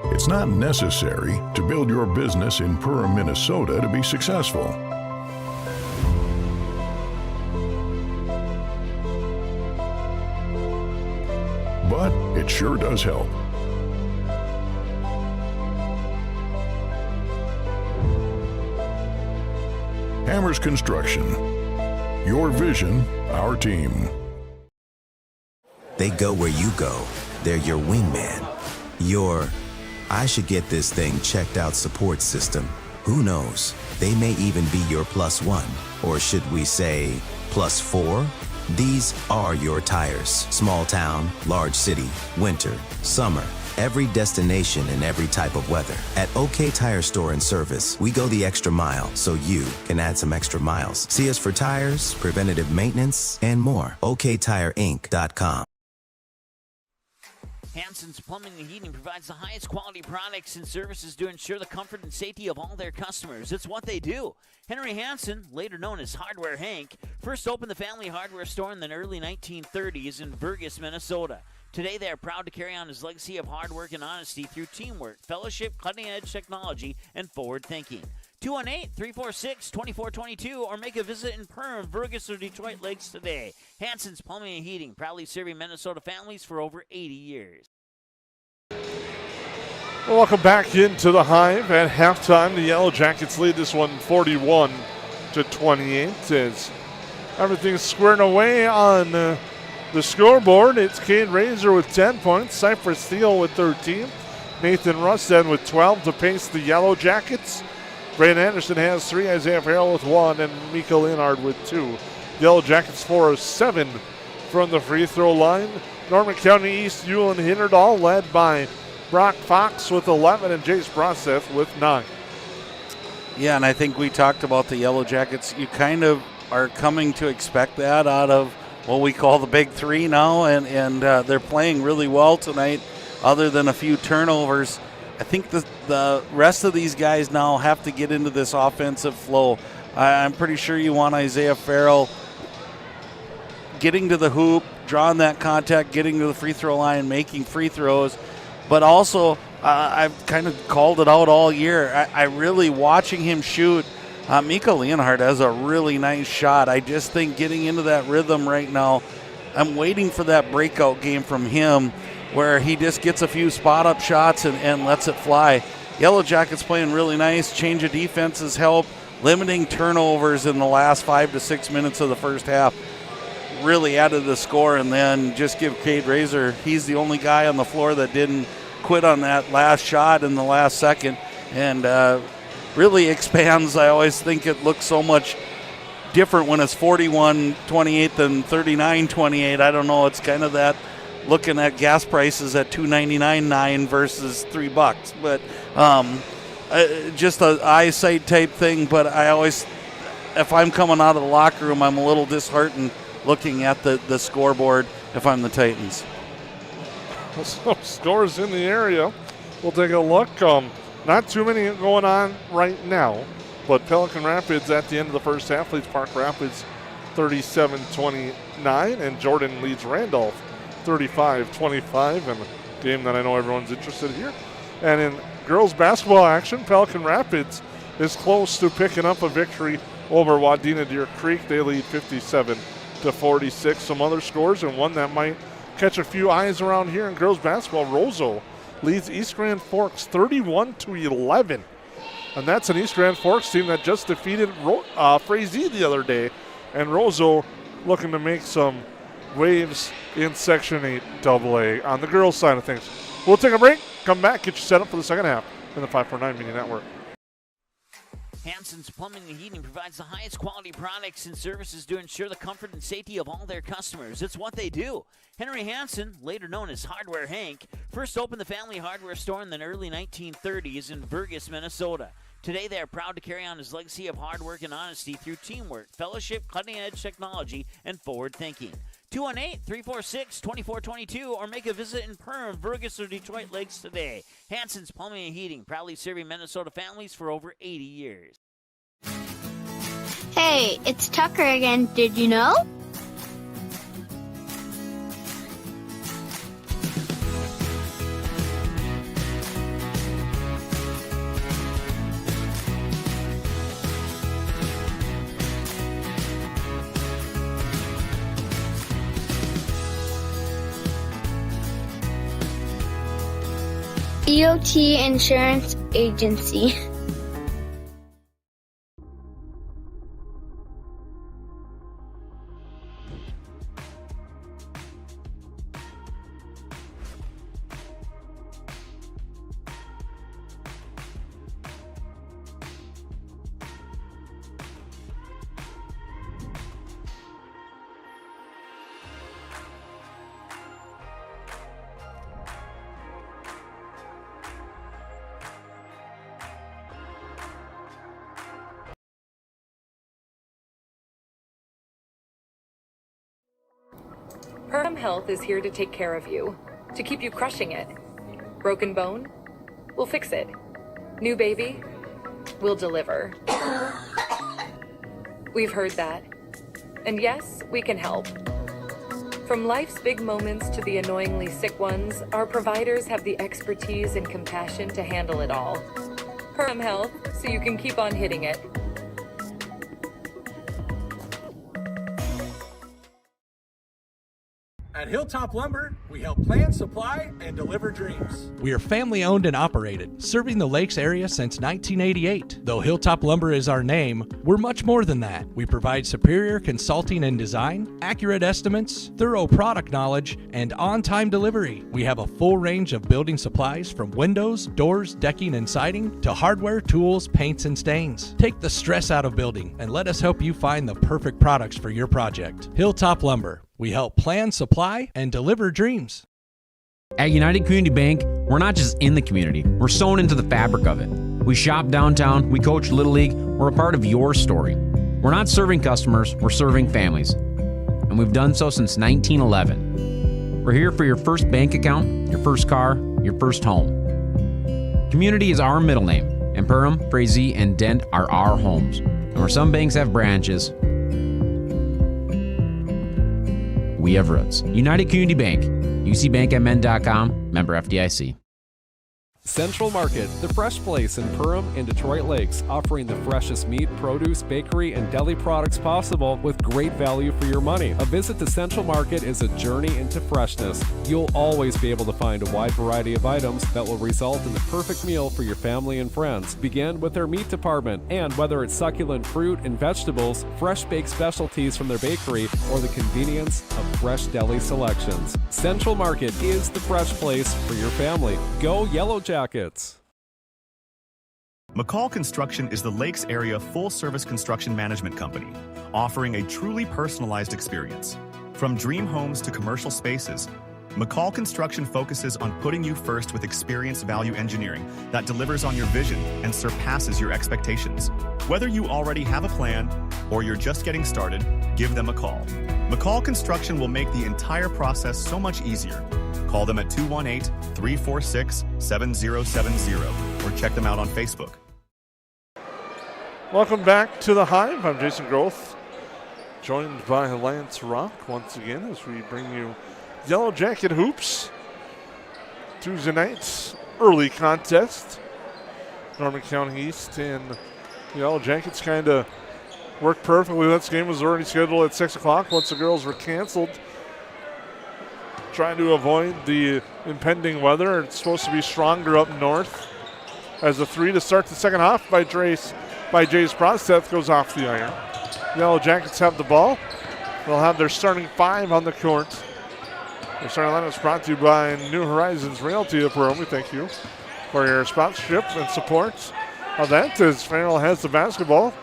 It's not necessary to build your business in Perham, Minnesota to be successful. But it sure does help. Hammers Construction. Your vision, our team. They go where you go. They're your wingman. Your, I should get this thing checked out support system. Who knows? They may even be your +1. Or should we say +4? These are your tires. Small town, large city, winter, summer. Every destination and every type of weather. At OK Tire Store and Service, we go the extra mile so you can add some extra miles. See us for tires, preventative maintenance, and more. OKTireInc.com. Hansen's Plumbing and Heating provides the highest quality products and services to ensure the comfort and safety of all their customers. It's what they do. Henry Hansen, later known as Hardware Hank, first opened the family hardware store in the early 1930s in Burgess, Minnesota. Today, they are proud to carry on his legacy of hard work and honesty through teamwork, fellowship, cutting-edge technology, and forward thinking. 218-346-2422 or make a visit in Perham, Burgess, or Detroit Lakes today. Hansen's Plumbing and Heating, proudly serving Minnesota families for over 80 years. Welcome back into the Hive. At halftime, the Yellowjackets lead this one 41-28 as everything's squaring away on the scoreboard. It's Cade Razor with 10 points, Cypress Steele with 13, Nathan Rusted with 12 to pace the Yellowjackets. Brandon Anderson has 3, Isaiah Farrell with 1, and Mika Leonard with 2. Yellowjackets 4 of 7 from the free throw line. Norman County East, Ulen-Hitterdal led by Brock Fox with 11 and Jace Broseth with 9. Yeah, and I think we talked about the Yellowjackets. You kind of are coming to expect that out of what we call the big three now, and they're playing really well tonight other than a few turnovers. I think the rest of these guys now have to get into this offensive flow. I'm pretty sure you want Isaiah Farrell getting to the hoop, drawing that contact, getting to the free throw line, making free throws. But also, I've kind of called it out all year. I really, watching him shoot, Mika Leonhardt has a really nice shot. I just think getting into that rhythm right now, I'm waiting for that breakout game from him where he just gets a few spot-up shots and lets it fly. Yellowjackets playing really nice. Change of defenses help. Limiting turnovers in the last 5 to 6 minutes of the first half really added the score. And then just give Cade Razor, he's the only guy on the floor that didn't quit on that last shot in the last second. And really expands. I always think it looks so much different when it's 41-28 than 39-28. I don't know. It's kind of that looking at gas prices at $2.99 versus $3, but just an eyesight type thing. But I always if I'm coming out of the locker room, I'm a little disheartened looking at the scoreboard if I'm the Titans. Some scores in the area. We'll take a look. Not too many going on right now, but Pelican Rapids at the end of the first half leads Park Rapids 37-29, and Jordan leads Randolph 35-25 in a game that I know everyone's interested here. And in girls basketball action, Pelican Rapids is close to picking up a victory over Wadena Deer Creek. They lead 57-46. Some other scores, and one that might catch a few eyes around here in girls basketball, Roseau leads East Grand Forks 31-11. And that's an East Grand Forks team that just defeated Frazee the other day. And Roseau looking to make some waves in Section 8 AA on the girls' side of things. We'll take a break, come back, get you set up for the second half in the 549 Media Network. Hanson's Plumbing and Heating provides the highest quality products and services to ensure the comfort and safety of all their customers. It's what they do. Henry Hansen, later known as Hardware Hank, first opened the family hardware store in the early 1930s in Burgess, Minnesota. Today, they are proud to carry on his legacy of hard work and honesty through teamwork, fellowship, cutting-edge technology, and forward thinking. 218-346-2422 or make a visit in Perham, Burgess, or Detroit Lakes today. Hanson's Plumbing and Heating, proudly serving Minnesota families for over 80 years. Hey, it's Tucker again. Did you know? EOT Insurance Agency. Perham Health is here to take care of you, to keep you crushing it. Broken bone? We'll fix it. New baby? We'll deliver. We've heard that. And yes, we can help. From life's big moments to the annoyingly sick ones, our providers have the expertise and compassion to handle it all. Perham Health, so you can keep on hitting it. At Hilltop Lumber, we help plan, supply, and deliver dreams. We are family owned and operated, serving the Lakes area since 1988. Though Hilltop Lumber is our name, we're much more than that. We provide superior consulting and design, accurate estimates, thorough product knowledge, and on-time delivery. We have a full range of building supplies from windows, doors, decking, and siding to hardware, tools, paints, and stains. Take the stress out of building and let us help you find the perfect products for your project. Hilltop Lumber. We help plan, supply, and deliver dreams. At United Community Bank, we're not just in the community, we're sewn into the fabric of it. We shop downtown, we coach Little League, we're a part of your story. We're not serving customers, we're serving families. And we've done so since 1911. We're here for your first bank account, your first car, your first home. Community is our middle name, and Perham, Frazee, and Dent are our homes. And where some banks have branches, we have roots. United Community Bank, ucbankmn.com, member FDIC. Central Market, the fresh place in Perham and Detroit Lakes, offering the freshest meat, produce, bakery, and deli products possible with great value for your money. A visit to Central Market is a journey into freshness. You'll always be able to find a wide variety of items that will result in the perfect meal for your family and friends. Begin with their meat department, and whether it's succulent fruit and vegetables, fresh baked specialties from their bakery, or the convenience of fresh deli selections, Central Market is the fresh place for your family. Go Yellowjackets! McCall Construction is the Lakes area full-service construction management company, offering a truly personalized experience. From dream homes to commercial spaces, McCall Construction focuses on putting you first with experienced value engineering that delivers on your vision and surpasses your expectations. Whether you already have a plan or you're just getting started, give them a call. McCall Construction will make the entire process so much easier. Call them at 218-346-7070 or check them out on Facebook. Welcome back to the Hive. I'm Jason Groth, joined by Lance Rock once again as we bring you Yellow Jacket Hoops. Tuesday night's early contest. Norman County East and Yellow Jackets kind of worked perfectly. This game was already scheduled at 6 o'clock once the girls were canceled. Trying to avoid the impending weather. It's supposed to be stronger up north. As a 3 to start the second half by Jace Prosteth goes off the iron. Yellow Jackets have the ball. They'll have their starting 5 on the court. Their starting lineup is brought to you by New Horizons Realty of Perham. We thank you for your sponsorship and support of that as Farrell has the basketball.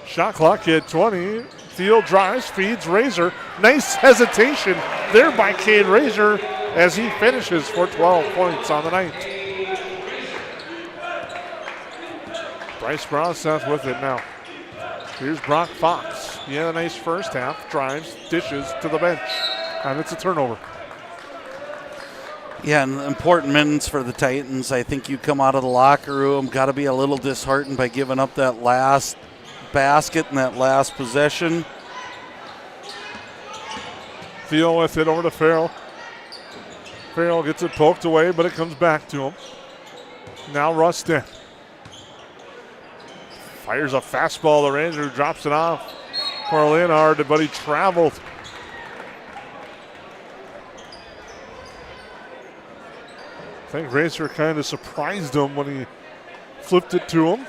Shot clock at 20. Field drives, feeds Razor. Nice hesitation there by Cade Razor as he finishes for 12 points on the night. Bryce Bronseth with it now. Here's Brock Fox. He had a nice first half. Drives, dishes to the bench. And it's a turnover. Yeah, and important minutes for the Titans. I think you come out of the locker room, got to be a little disheartened by giving up that last basket and that last possession. Theo with it over to Farrell. Farrell gets it poked away, but it comes back to him. Now Rustin fires a fastball. The Ranger drops it off for Leonard, but he traveled. I think Razor kind of surprised him when he flipped it to him.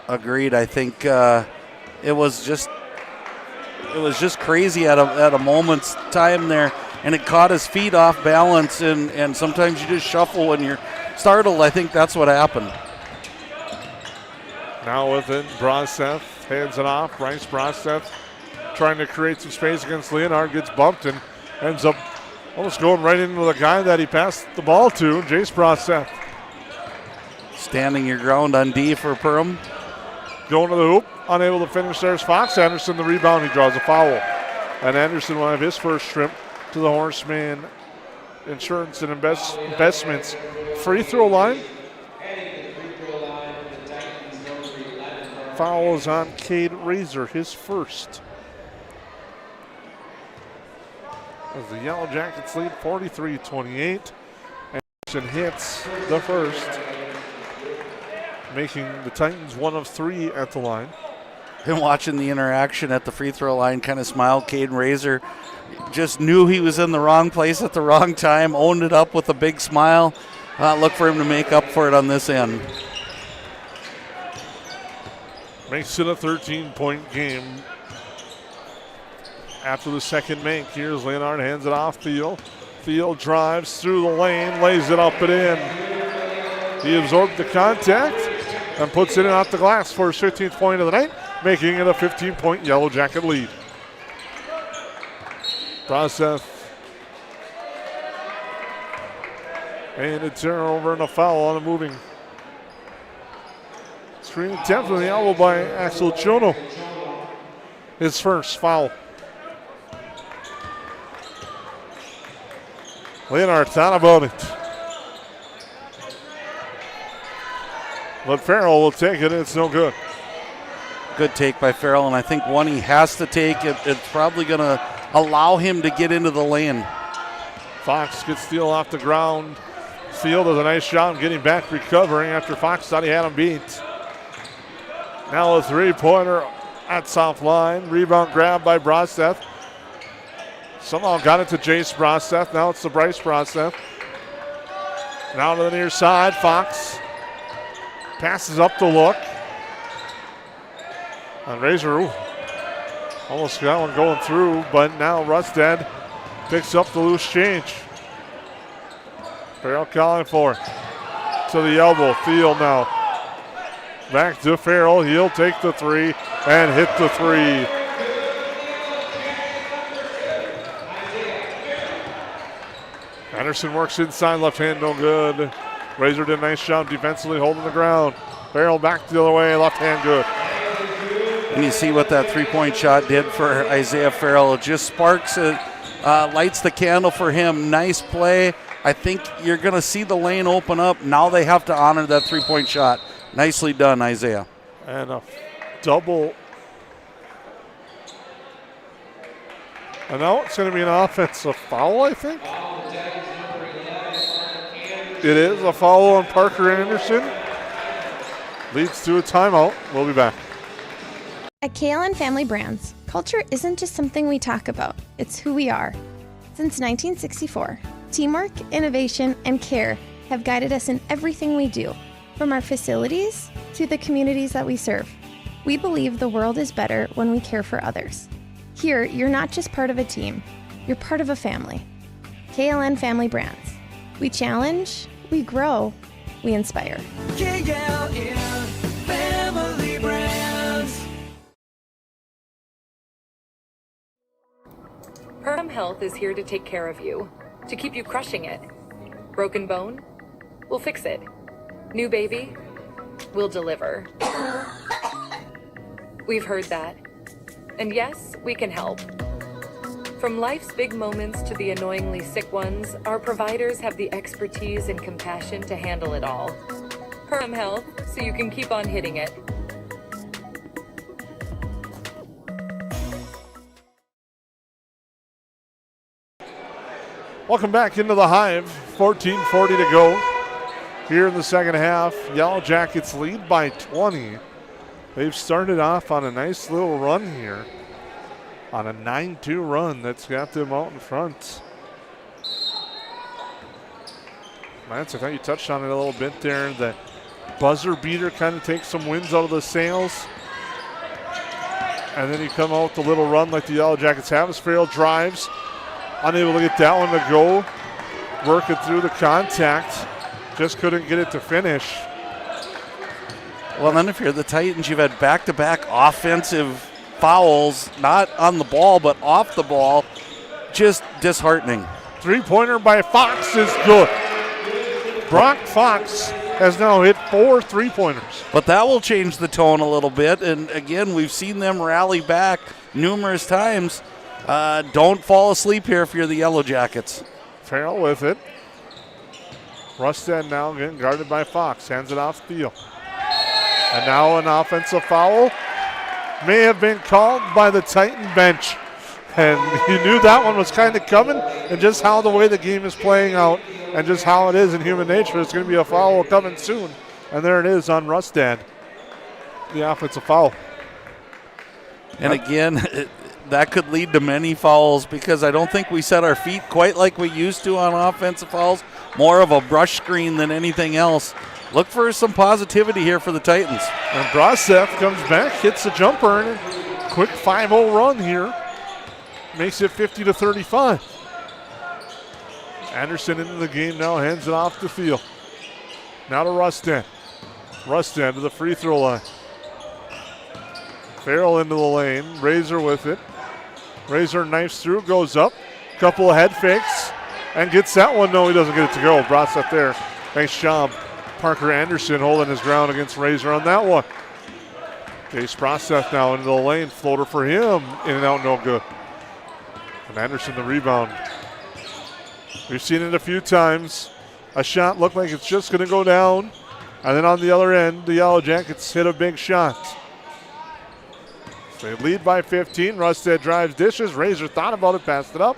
Agreed. I think it was just crazy at a moment's time there, and it caught his feet off balance, and sometimes you just shuffle when you're startled. I think that's what happened. Now with it, Bronseth hands it off. Bryce Bronseth trying to create some space against Leonard, gets bumped and ends up almost going right into the guy that he passed the ball to, Jace Bronseth. Standing your ground on D for Perham. Going to the hoop, unable to finish. There's Fox Anderson, the rebound. He draws a foul. And Anderson will have his first trip to the Horseman Insurance and Investments free throw line. Foul is on Cade Razor, his first. As the Yellow Jackets lead 43-28. Anderson hits the first, making the Titans 1 of 3 at the line. Been watching the interaction at the free throw line, kind of smiled. Caden Razor just knew he was in the wrong place at the wrong time, owned it up with a big smile. Look for him to make up for it on this end. Makes it a 13-point game. After the second make, here's Leonard, hands it off Field. Field drives through the lane, lays it up and in. He absorbed the contact and puts it in off the glass for his 15th point of the night, making it a 15-point Yellow Jacket lead. Process. And a turnover and a foul on a moving screen attempt on the elbow by Axel Chono. His first foul. Leonard thought about it. But Farrell will take it, and it's no good. Good take by Farrell, and I think one he has to take. It's probably going to allow him to get into the lane. Fox gets steal off the ground. Field does a nice job getting back, recovering after Fox thought he had him beat. Now a three-pointer at soft line. Rebound grab by Bronseth. Somehow got it to Jace Bronseth. Now it's to Bryce Bronseth. Now to the near side. Fox passes up the look. And Razor almost got one going through, but now Rustad picks up the loose change. Farrell calling for it. To the elbow. Field now. Back to Farrell. He'll take the three and hit the three. Anderson works inside, left hand, no good. Razor did a nice job defensively holding the ground. Farrell back the other way, left hand good. And you see what that three-point shot did for Isaiah Farrell. It just sparks it, lights the candle for him. Nice play. I think you're going to see the lane open up. Now they have to honor that three-point shot. Nicely done, Isaiah. And a double. And now it's going to be an offensive foul, I think. It is a foul on Parker Anderson. Leads to a timeout. We'll be back. At KLN Family Brands, culture isn't just something we talk about, it's who we are. Since 1964, teamwork, innovation, and care have guided us in everything we do, from our facilities to the communities that we serve. We believe the world is better when we care for others. Here, you're not just part of a team, you're part of a family. KLN Family Brands. We challenge, we grow, we inspire. KLN Family Brands. Perham Health is here to take care of you, to keep you crushing it. Broken bone? We'll fix it. New baby? We'll deliver. We've heard that. And yes, we can help. From life's big moments to the annoyingly sick ones, our providers have the expertise and compassion to handle it all. Perham Health, so you can keep on hitting it. Welcome back into the Hive. 14:40 to go here in the second half. Yellowjackets lead by 20. They've started off on a nice little run here, on a 9-2 run that's got them out in front. Lance, I thought you touched on it a little bit there. The buzzer beater kind of takes some wins out of the sails. And then you come out with a little run like the Yellowjackets have as Farrell drives. Unable to get that one to go. Working through the contact. Just couldn't get it to finish. Well, then if you're the Titans, you've had back-to-back offensive fouls, not on the ball, but off the ball. Just disheartening. Three-pointer by Fox is good. Brock Fox has now hit 4 three-pointers. But that will change the tone a little bit. And again, we've seen them rally back numerous times. Don't fall asleep here if you're the Yellowjackets. Farrell with it. Rustad now getting guarded by Fox. Hands it off Thiel. And now an offensive foul may have been called by the Titan bench. And you knew that one was kind of coming, and just how the way the game is playing out and just how it is in human nature, it's going to be a foul coming soon. And there it is on Rustad, the offensive foul. And again, that could lead to many fouls because I don't think we set our feet quite like we used to on offensive fouls. More of a brush screen than anything else. Look for some positivity here for the Titans. And Broseth comes back, hits a jumper, and a quick 5-0 run here. Makes it 50-35. Anderson into the game now, hands it off to Thiel. Now to Rustad. Rustad to the free throw line. Farrell into the lane, Razor with it. Razor knifes through, goes up. Couple of head fakes, and gets that one. No, he doesn't get it to go. Broseth there. Nice job. Parker Anderson holding his ground against Razor on that one. Case Broseth now into the lane. Floater for him. In and out, no good. And Anderson the rebound. We've seen it a few times. A shot looked like it's just going to go down. And then on the other end, the Yellowjackets hit a big shot. They lead by 15. Rustad drives, dishes. Razor thought about it, passed it up.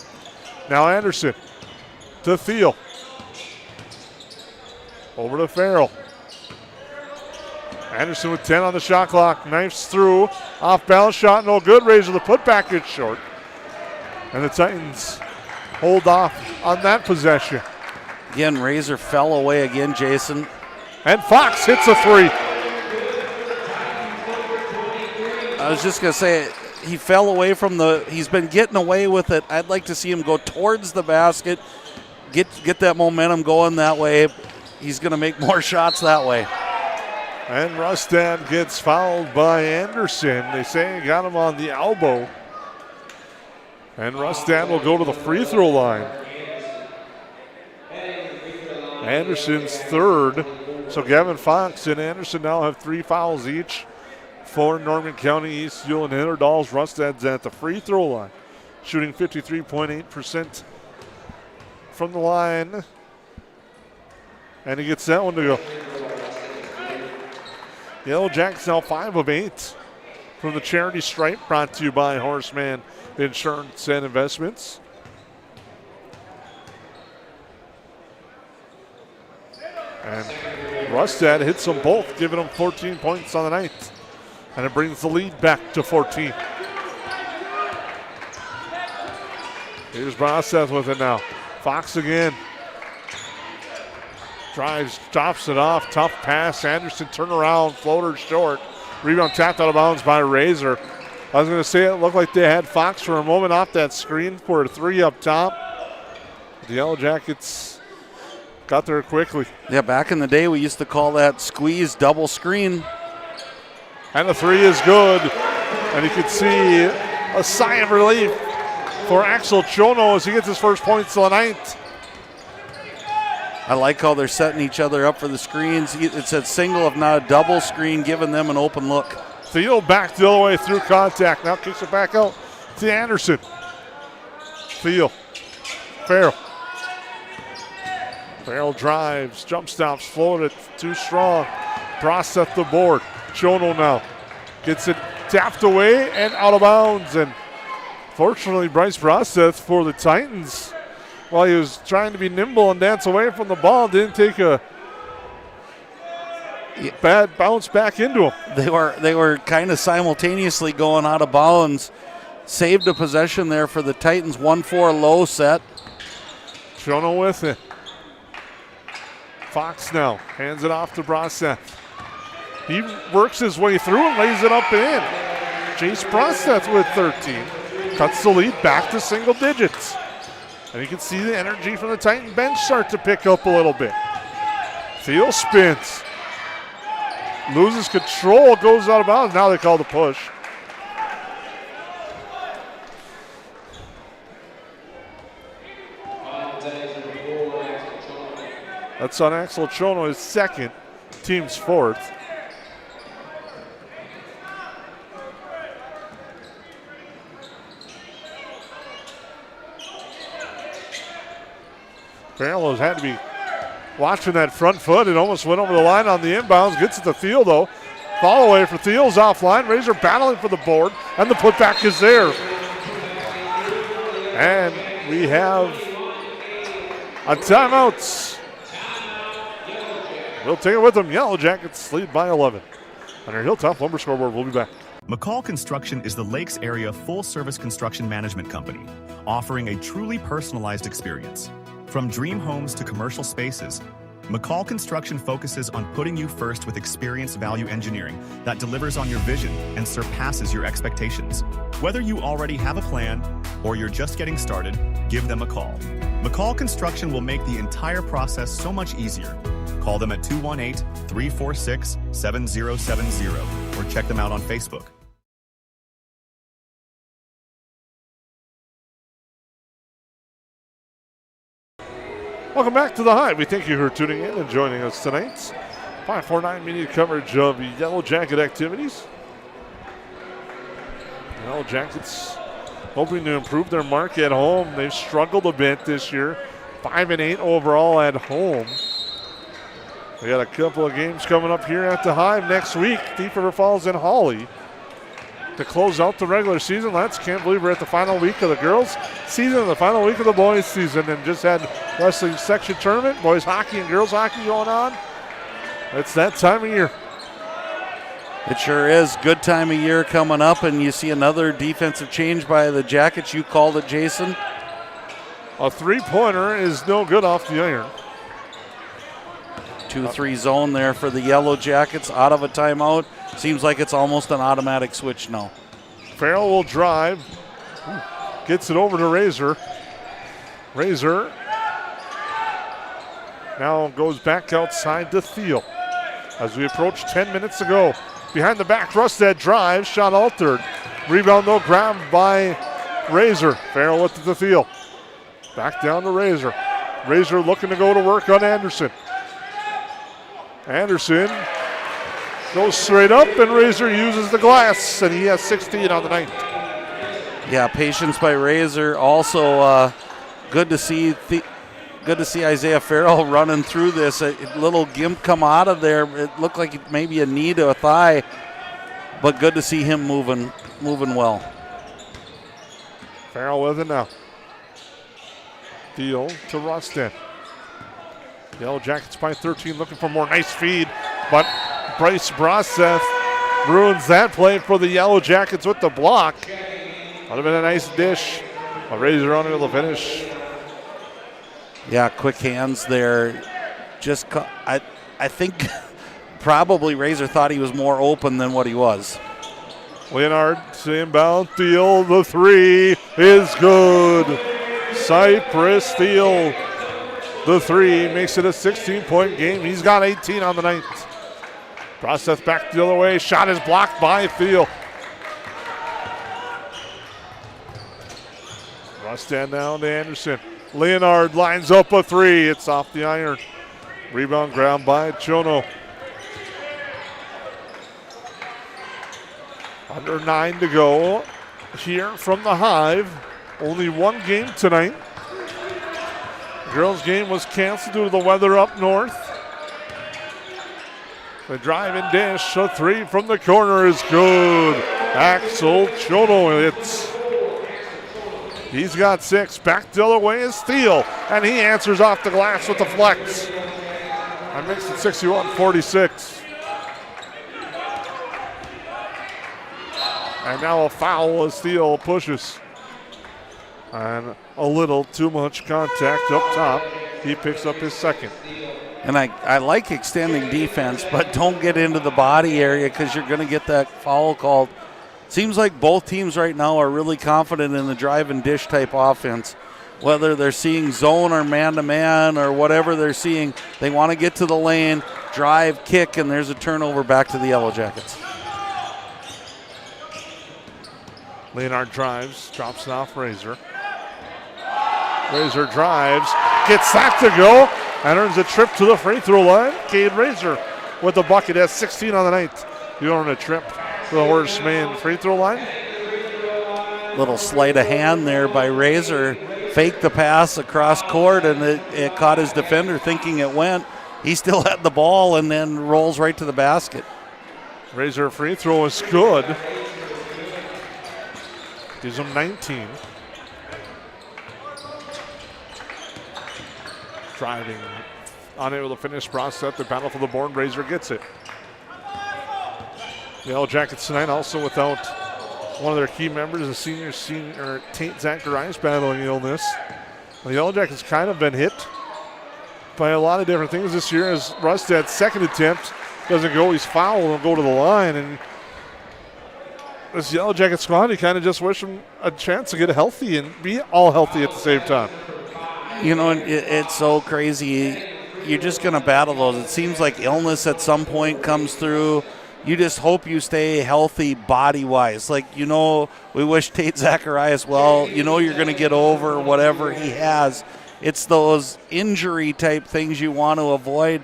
Now Anderson to Thiel. Over to Farrell. Anderson with 10 on the shot clock. Knifes through. Off balance shot, no good. Razor the putback is short. And the Titans hold off on that possession. Again, Razor fell away again, Jason. And Fox hits a three. I was just going to say, he fell away from he's been getting away with it. I'd like to see him go towards the basket, get that momentum going that way. He's going to make more shots that way. And Rustad gets fouled by Anderson. They say he got him on the elbow. And Rustad will go to the free throw line. Anderson's third. So Gavin Fox and Anderson now have 3 fouls each for Norman County East. Ulen-Hitterdal's Rustad's at the free throw line, shooting 53.8% from the line. And he gets that one to go. Yellowjackets now 5 of 8 from the charity stripe, brought to you by Horseman Insurance and Investments. And Rustad hits them both, giving them 14 points on the night. And it brings the lead back to 14. Here's Broseth with it now. Fox again. Drives, drops it off. Tough pass. Anderson turnaround. Floater short. Rebound tapped out of bounds by Razor. I was going to say it looked like they had Fox for a moment off that screen for a 3 up top. The Yellowjackets got there quickly. Yeah, back in the day, we used to call that squeeze double screen. And the 3 is good. And you can see a sigh of relief for Axel Chono as he gets his first points of the night. I like how they're setting each other up for the screens. It's a single, if not a double screen, giving them an open look. Thiel back the other way through contact. Now kicks it back out to Anderson. Thiel. Farrell. Farrell drives, jump stops, floated, too strong. Broseth the board. Chono now gets it tapped away and out of bounds. And fortunately, Bryce Broseth for the Titans, while he was trying to be nimble and dance away from the ball, didn't take a bad bounce back into him. They were kind of simultaneously going out of bounds. Saved a possession there for the Titans. 1-4 low set. Chono with it. Fox now hands it off to Broseth. He works his way through and lays it up and in. Jace Broseth with 13. Cuts the lead back to single digits. And you can see the energy from the Titan bench start to pick up a little bit. Thiel spins. Loses control, goes out of bounds. Now they call the push. That's on Axel Chono, his second, team's fourth. Farrell had to be watching that front foot. It almost went over the line on the inbounds. Gets it to Thiel, though. Fall away for Thiel's offline. Razor battling for the board, and the putback is there. And we have a timeout. We'll take it with them. Yellowjackets lead by 11. On our Hilltop Lumber scoreboard, we'll be back. McCall Construction is the Lakes area full-service construction management company, offering a truly personalized experience. From dream homes to commercial spaces, McCall Construction focuses on putting you first with experienced value engineering that delivers on your vision and surpasses your expectations. Whether you already have a plan or you're just getting started, give them a call. McCall Construction will make the entire process so much easier. Call them at 218-346-7070 or check them out on Facebook. Welcome back to the Hive. We thank you for tuning in and joining us tonight. 549 media coverage of Yellow Jacket activities. Yellow Jackets hoping to improve their mark at home. They've struggled a bit this year. 5-8 overall at home. We got a couple of games coming up here at the Hive next week. Thief River Falls and Hawley to close out the regular season. Can't believe we're at the final week of the girls' season and the final week of the boys' season, and just had wrestling section tournament, boys hockey and girls hockey going on. It's that time of year. It sure is. Good time of year coming up, and you see another defensive change by the Jackets. You called it, Jason. A three-pointer is no good off the iron. 2-3 zone there for the Yellow Jackets out of a timeout. Seems like it's almost an automatic switch now. Farrell will drive. Gets it over to Razor. Razor now goes back outside to Thiel. As we approach 10 minutes to go. Behind the back, Rustad drives, shot altered. Rebound though grabbed by Razor. Farrell with it to Thiel. Back down to Razor. Razor looking to go to work on Anderson. Anderson goes straight up, and Razor uses the glass, and he has 16 on the night. Yeah, patience by Razor. Also, good to see Isaiah Farrell running through this. A little gimp come out of there. It looked like maybe a knee to a thigh, but good to see him moving well. Farrell with it now. Deal to Rustin. Yellowjackets by 13, looking for more. Nice feed, but Bryce Broseth ruins that play for the Yellowjackets with the block. Would have been a nice dish. A Razor unable to finish. Yeah, quick hands there. I think probably Razor thought he was more open than what he was. Leonard, inbound, Thiel, the three is good. Cypress Thiel, the three, makes it a 16-point game. He's got 18 on the night. Broseth back the other way, shot is blocked by Thiel. Rustin down to Anderson. Leonard lines up a three. It's off the iron. Rebound ground by Chono. Under 9 to go here from the Hive. Only one game tonight. Girls' game was canceled due to the weather up north. The drive and dish. A three from the corner is good. Axel Chono hits. He's got 6. Back the other way is Thiel, and he answers off the glass with the flex. That makes it 61-46. And now a foul as Thiel pushes. And a little too much contact up top. He picks up his second. And I like extending defense, but don't get into the body area because you're going to get that foul called. Seems like both teams right now are really confident in the drive and dish type offense. Whether they're seeing zone or man-to-man or whatever they're seeing, they want to get to the lane, drive, kick, and there's a turnover back to the Yellowjackets. Leonard drives, drops it off Razor. Razor drives, gets that to go, and earns a trip to the free throw line. Cade Razor with the bucket, has 16 on the night. You earn a trip to the Horseman free throw line. Little sleight of hand there by Razor. Faked the pass across court, and it caught his defender thinking it went. He still had the ball and then rolls right to the basket. Razor free throw is good. Gives him 19. Driving, unable to finish. Broseth, the battle for the board. Razor gets it. The Yellowjackets tonight also without one of their key members, the senior Tate Zacharias, battling illness. The Yellowjackets kind of been hit by a lot of different things this year, as Rustad's second attempt doesn't go. He's fouled and go to the line. And this Yellowjacket squad, you kind of just wish them a chance to get healthy and be all healthy at the same time. You know, it's so crazy. You're just going to battle those. It seems like illness at some point comes through. You just hope you stay healthy body-wise. Like, you know, we wish Tate Zacharias well. You know you're going to get over whatever he has. It's those injury-type things you want to avoid.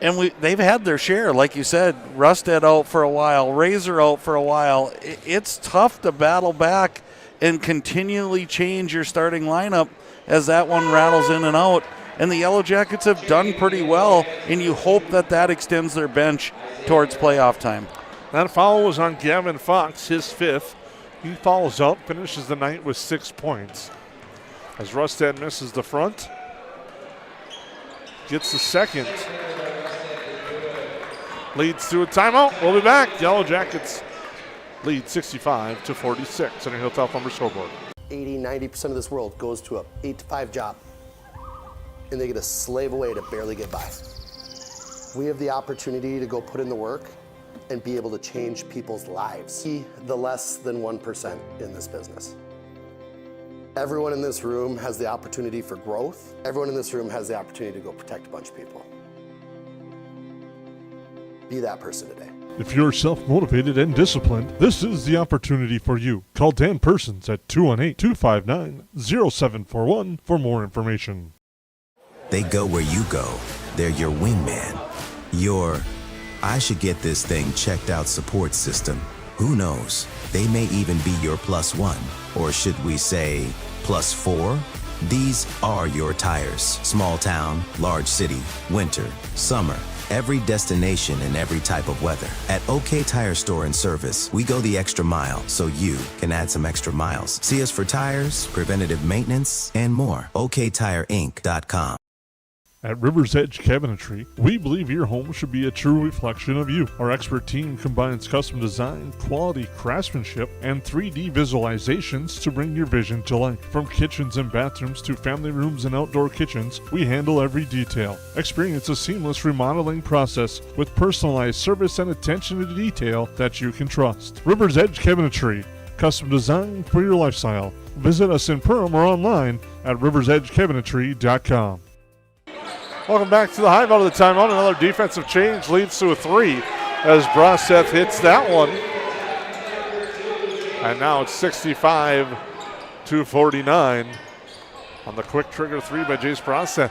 And they've had their share, like you said. Rustad out for a while, Razor out for a while. It's tough to battle back and continually change your starting lineup as that one rattles in and out. And the Yellowjackets have done pretty well, and you hope that extends their bench towards playoff time. That foul was on Gavin Fox, his 5th. He follows up, finishes the night with 6 points. As Rustad misses the front, gets the second. Leads to a timeout. We'll be back. Yellowjackets lead 65-46 on a Hilltop Lumber scoreboard. 80-90% of this world goes to a 8-to-5 job, and they get to slave away to barely get by. We have the opportunity to go put in the work and be able to change people's lives. Be the less than 1% in this business. Everyone in this room has the opportunity for growth. Everyone in this room has the opportunity to go protect a bunch of people. Be that person today. If you're self-motivated and disciplined, this is the opportunity for you. Call Dan Persons at 218-259-0741 for more information. They go where you go. They're your wingman. Your I should get this thing checked out support system. Who knows? They may even be your +1, or should we say +4? These are your tires. Small town, large city, winter, summer, every destination and every type of weather. At OK Tire Store and Service, we go the extra mile so you can add some extra miles. See us for tires, preventative maintenance, and more. OKTireInc.com. At River's Edge Cabinetry, we believe your home should be a true reflection of you. Our expert team combines custom design, quality craftsmanship, and 3D visualizations to bring your vision to life. From kitchens and bathrooms to family rooms and outdoor kitchens, we handle every detail. Experience a seamless remodeling process with personalized service and attention to detail that you can trust. River's Edge Cabinetry, custom design for your lifestyle. Visit us in Perham or online at riversedgecabinetry.com. Welcome back to the Hive out of the timeout. Another defensive change leads to a 3 as Broseth hits that one. And now it's 65-49 on the quick trigger 3 by Jace Broseth.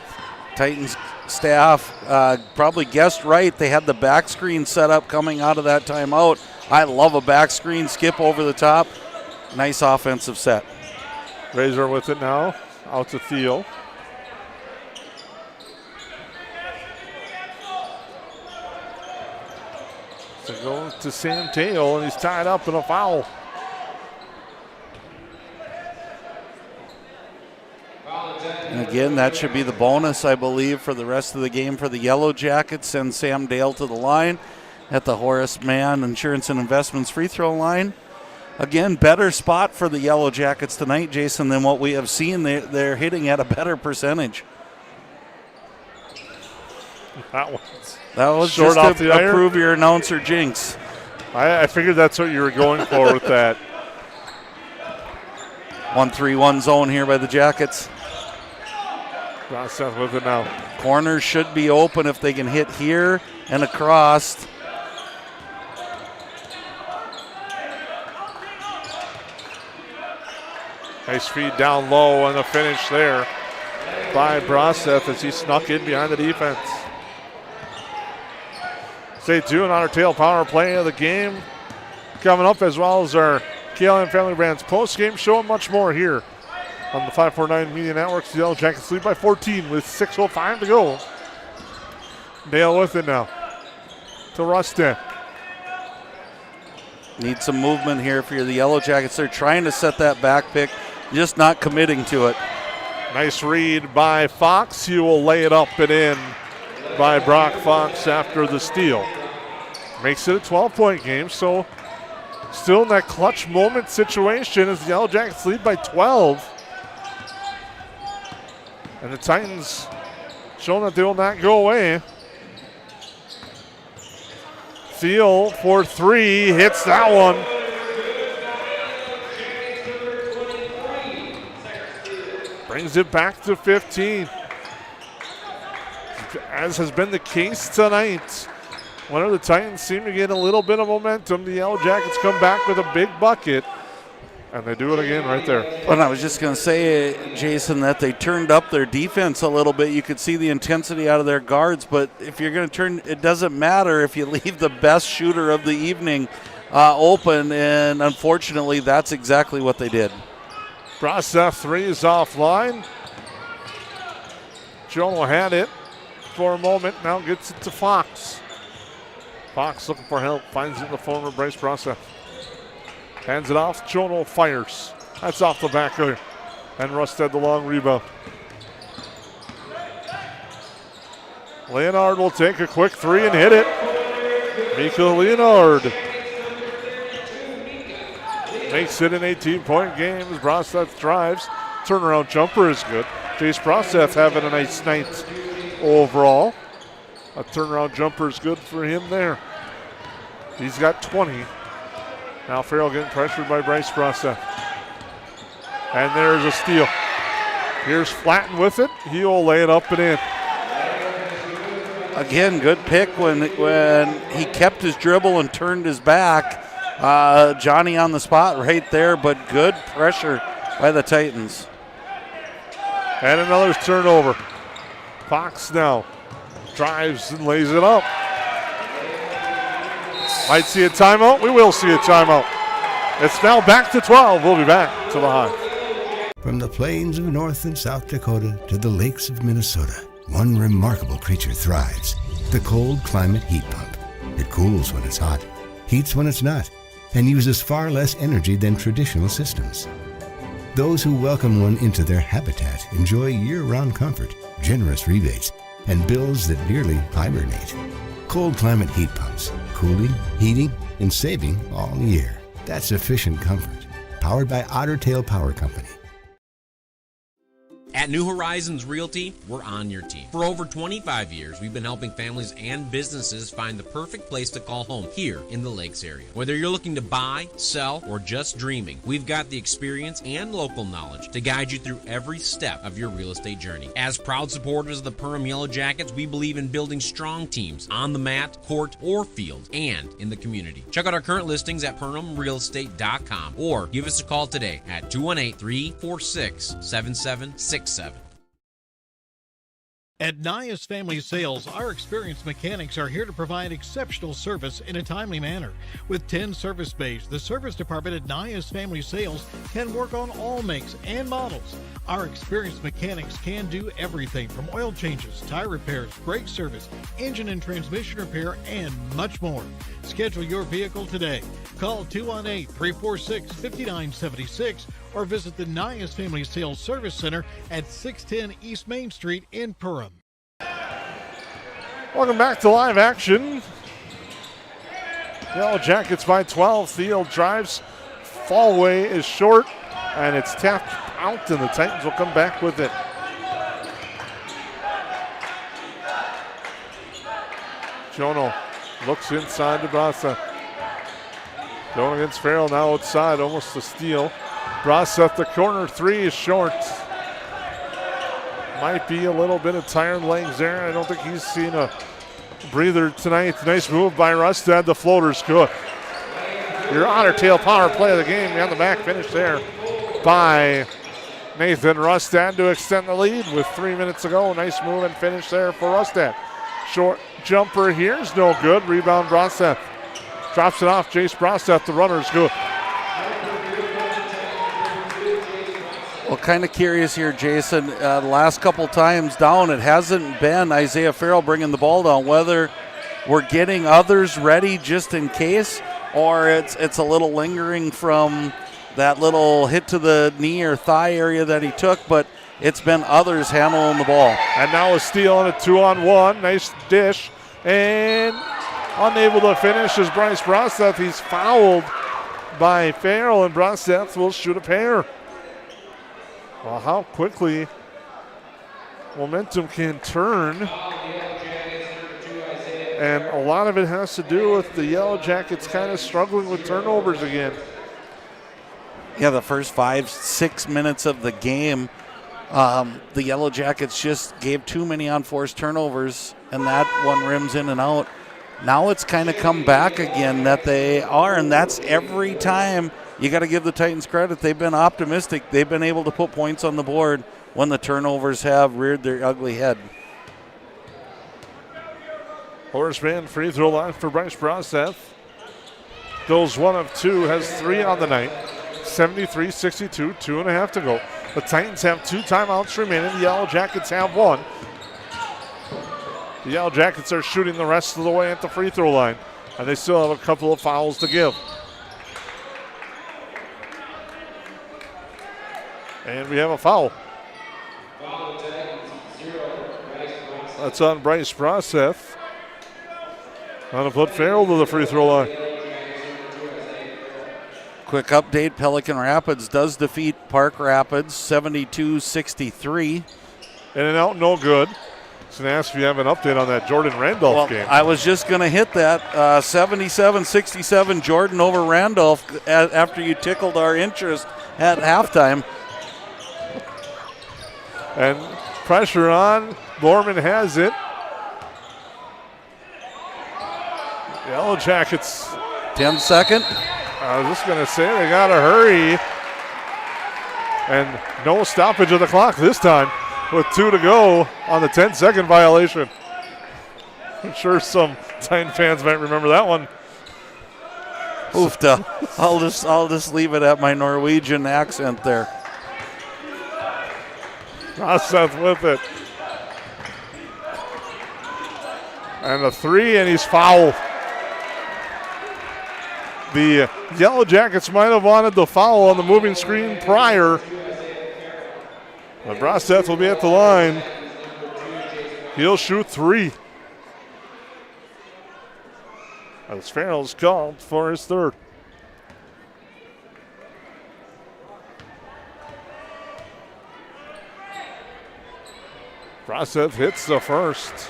Titans staff probably guessed right. They had the back screen set up coming out of that timeout. I love a back screen skip over the top. Nice offensive set. Razor with it now. Out to Thiel. So going to Sam Tail, and he's tied up in a foul. And again, that should be the bonus, I believe, for the rest of the game for the Yellowjackets. Send Sam Dale to the line at the Horace Mann Insurance and Investments free throw line. Again, better spot for the Yellowjackets tonight, Jason, than what we have seen. They're hitting at a better percentage. That was short just off to the iron. Approve your announcer jinx. I figured that's what you were going for with that. 1-3-1 zone here by the Jackets. Broseth with it now. Corners should be open if they can hit here and across. Nice feed down low and a finish there by Broseth as he snuck in behind the defense. Stay tuned on our tail power play of the game coming up, as well as our KLM Family Brands post-game show and much more here on the 549 Media Networks. The Yellowjackets lead by 14 with 6:05 to go. Dale with it now to Rustin. Need some movement here for the Yellowjackets. They're trying to set that back pick, just not committing to it. Nice read by Fox. He will lay it up and in by Brock Fox after the steal. Makes it a 12-point game, so still in that clutch moment situation as the Yellowjackets lead by 12. And the Titans showing that they will not go away. Thiel for 3, hits that one. Brings it back to 15. As has been the case tonight, whenever the Titans seem to get a little bit of momentum, the Yellowjackets come back with a big bucket, and they do it again right there. And I was just going to say, Jason, that they turned up their defense a little bit. You could see the intensity out of their guards, but if you're going to turn, it doesn't matter if you leave the best shooter of the evening open, and unfortunately, that's exactly what they did. Broseth 3 is offline. Jono had it for a moment, now gets it to Fox. Fox looking for help, finds it in the former Bryce Broseth. Hands it off, Jono fires. That's off the back there. And Rusted the long rebound. Leonard will take a quick 3 and hit it. Mika Leonard makes it an 18-point game as Broseth drives. Turnaround jumper is good. Jace Broseth having a nice night overall. A turnaround jumper is good for him there. He's got 20. Now Farrell getting pressured by Bryce Broseth. And there's a steal. Here's Flatten with it. He'll lay it up and in. Again, good pick when he kept his dribble and turned his back. Johnny on the spot right there, but good pressure by the Titans. And another turnover. Fox now drives and lays it up. Might see a timeout. We will see a timeout. It's now back to 12. We'll be back to the Hive. From the plains of North and South Dakota to the lakes of Minnesota, one remarkable creature thrives. The cold climate heat pump. It cools when it's hot, heats when it's not, and uses far less energy than traditional systems. Those who welcome one into their habitat enjoy year-round comfort, generous rebates, and bills that nearly hibernate. Cold climate heat pumps, cooling, heating, and saving all year. That's efficient comfort. Powered by Otter Tail Power Company. At New Horizons Realty, we're on your team. For over 25 years, we've been helping families and businesses find the perfect place to call home here in the Lakes area. Whether you're looking to buy, sell, or just dreaming, we've got the experience and local knowledge to guide you through every step of your real estate journey. As proud supporters of the Perham Yellowjackets, we believe in building strong teams on the mat, court, or field, and in the community. Check out our current listings at perhamrealestate.com or give us a call today at 218-346-7767. At Nias Family Sales, our experienced mechanics are here to provide exceptional service in a timely manner. With 10 service bays, the service department at Nias Family Sales can work on all makes and models. Our experienced mechanics can do everything from oil changes, tire repairs, brake service, engine and transmission repair, and much more. Schedule your vehicle today. Call 218-346-5976 or visit the Nias Family Sales Service Center at 610 East Main Street in Perham. Welcome back to live action. Yellowjackets by 12. Field drives. Fallway is short, and it's tapped out, and the Titans will come back with it. Jono looks inside to Brasa. Going against Farrell now outside, almost a steal. Brasa, the corner three is short. Might be a little bit of tired legs there. I don't think he's seen a breather tonight. Nice move by Rustad. The floater's good. Your Otter Tail power play of the game on the back finish there by Nathan Rustad to extend the lead with 3 minutes to go. Nice move and finish there for Rustad. Short jumper here is no good. Rebound Braseth. Drops it off. Jace Braseth. The runner's good. Well, kind of curious here, Jason. The last couple times down, it hasn't been Isaiah Farrell bringing the ball down. Whether we're getting others ready just in case, or it's a little lingering from that little hit to the knee or thigh area that he took, but it's been others handling the ball. And now a steal on a 2-on-1. Nice dish. And unable to finish is Bryce Braseth. He's fouled by Farrell, and Braseth will shoot a pair. Well, how quickly momentum can turn. And a lot of it has to do with the Yellowjackets kind of struggling with turnovers again. Yeah, the first 5-6 minutes of the game, the Yellowjackets just gave too many unforced turnovers, and that one rims in and out. Now it's kind of come back again that they are, and that's every time. You got to give the Titans credit. They've been optimistic. They've been able to put points on the board when the turnovers have reared their ugly head. Horseman free throw line for Bryce Braseth. Goes 1 of 2, has 3 on the night. 73-62, 2.5 to go. The Titans have 2 timeouts remaining. The Yellowjackets have 1. The Yellowjackets are shooting the rest of the way at the free throw line, and they still have a couple of fouls to give. And we have a foul. That's on Bryce Braseth. On to put Farrell to the free throw line. Quick update, Pelican Rapids does defeat Park Rapids 72-63. In and out, no good. So ask if you have an update on that Jordan Randolph game. I was just going to hit that. 77-67 Jordan over Randolph after you tickled our interest at halftime. And pressure on. Borman has it. Yellowjackets. 10-second. I was just going to say they got to hurry. And no stoppage of the clock this time. with 2 to go on the 10-second violation. I'm sure some Titan fans might remember that one. Oofta. I'll just leave it at my Norwegian accent there. Seth with it. And a 3, and he's fouled. The Yellow Jackets might have wanted the foul on the moving screen prior. But Broseth will be at the line. He'll shoot 3. As Farrell's called for his 3rd. Broseth hits the 1st.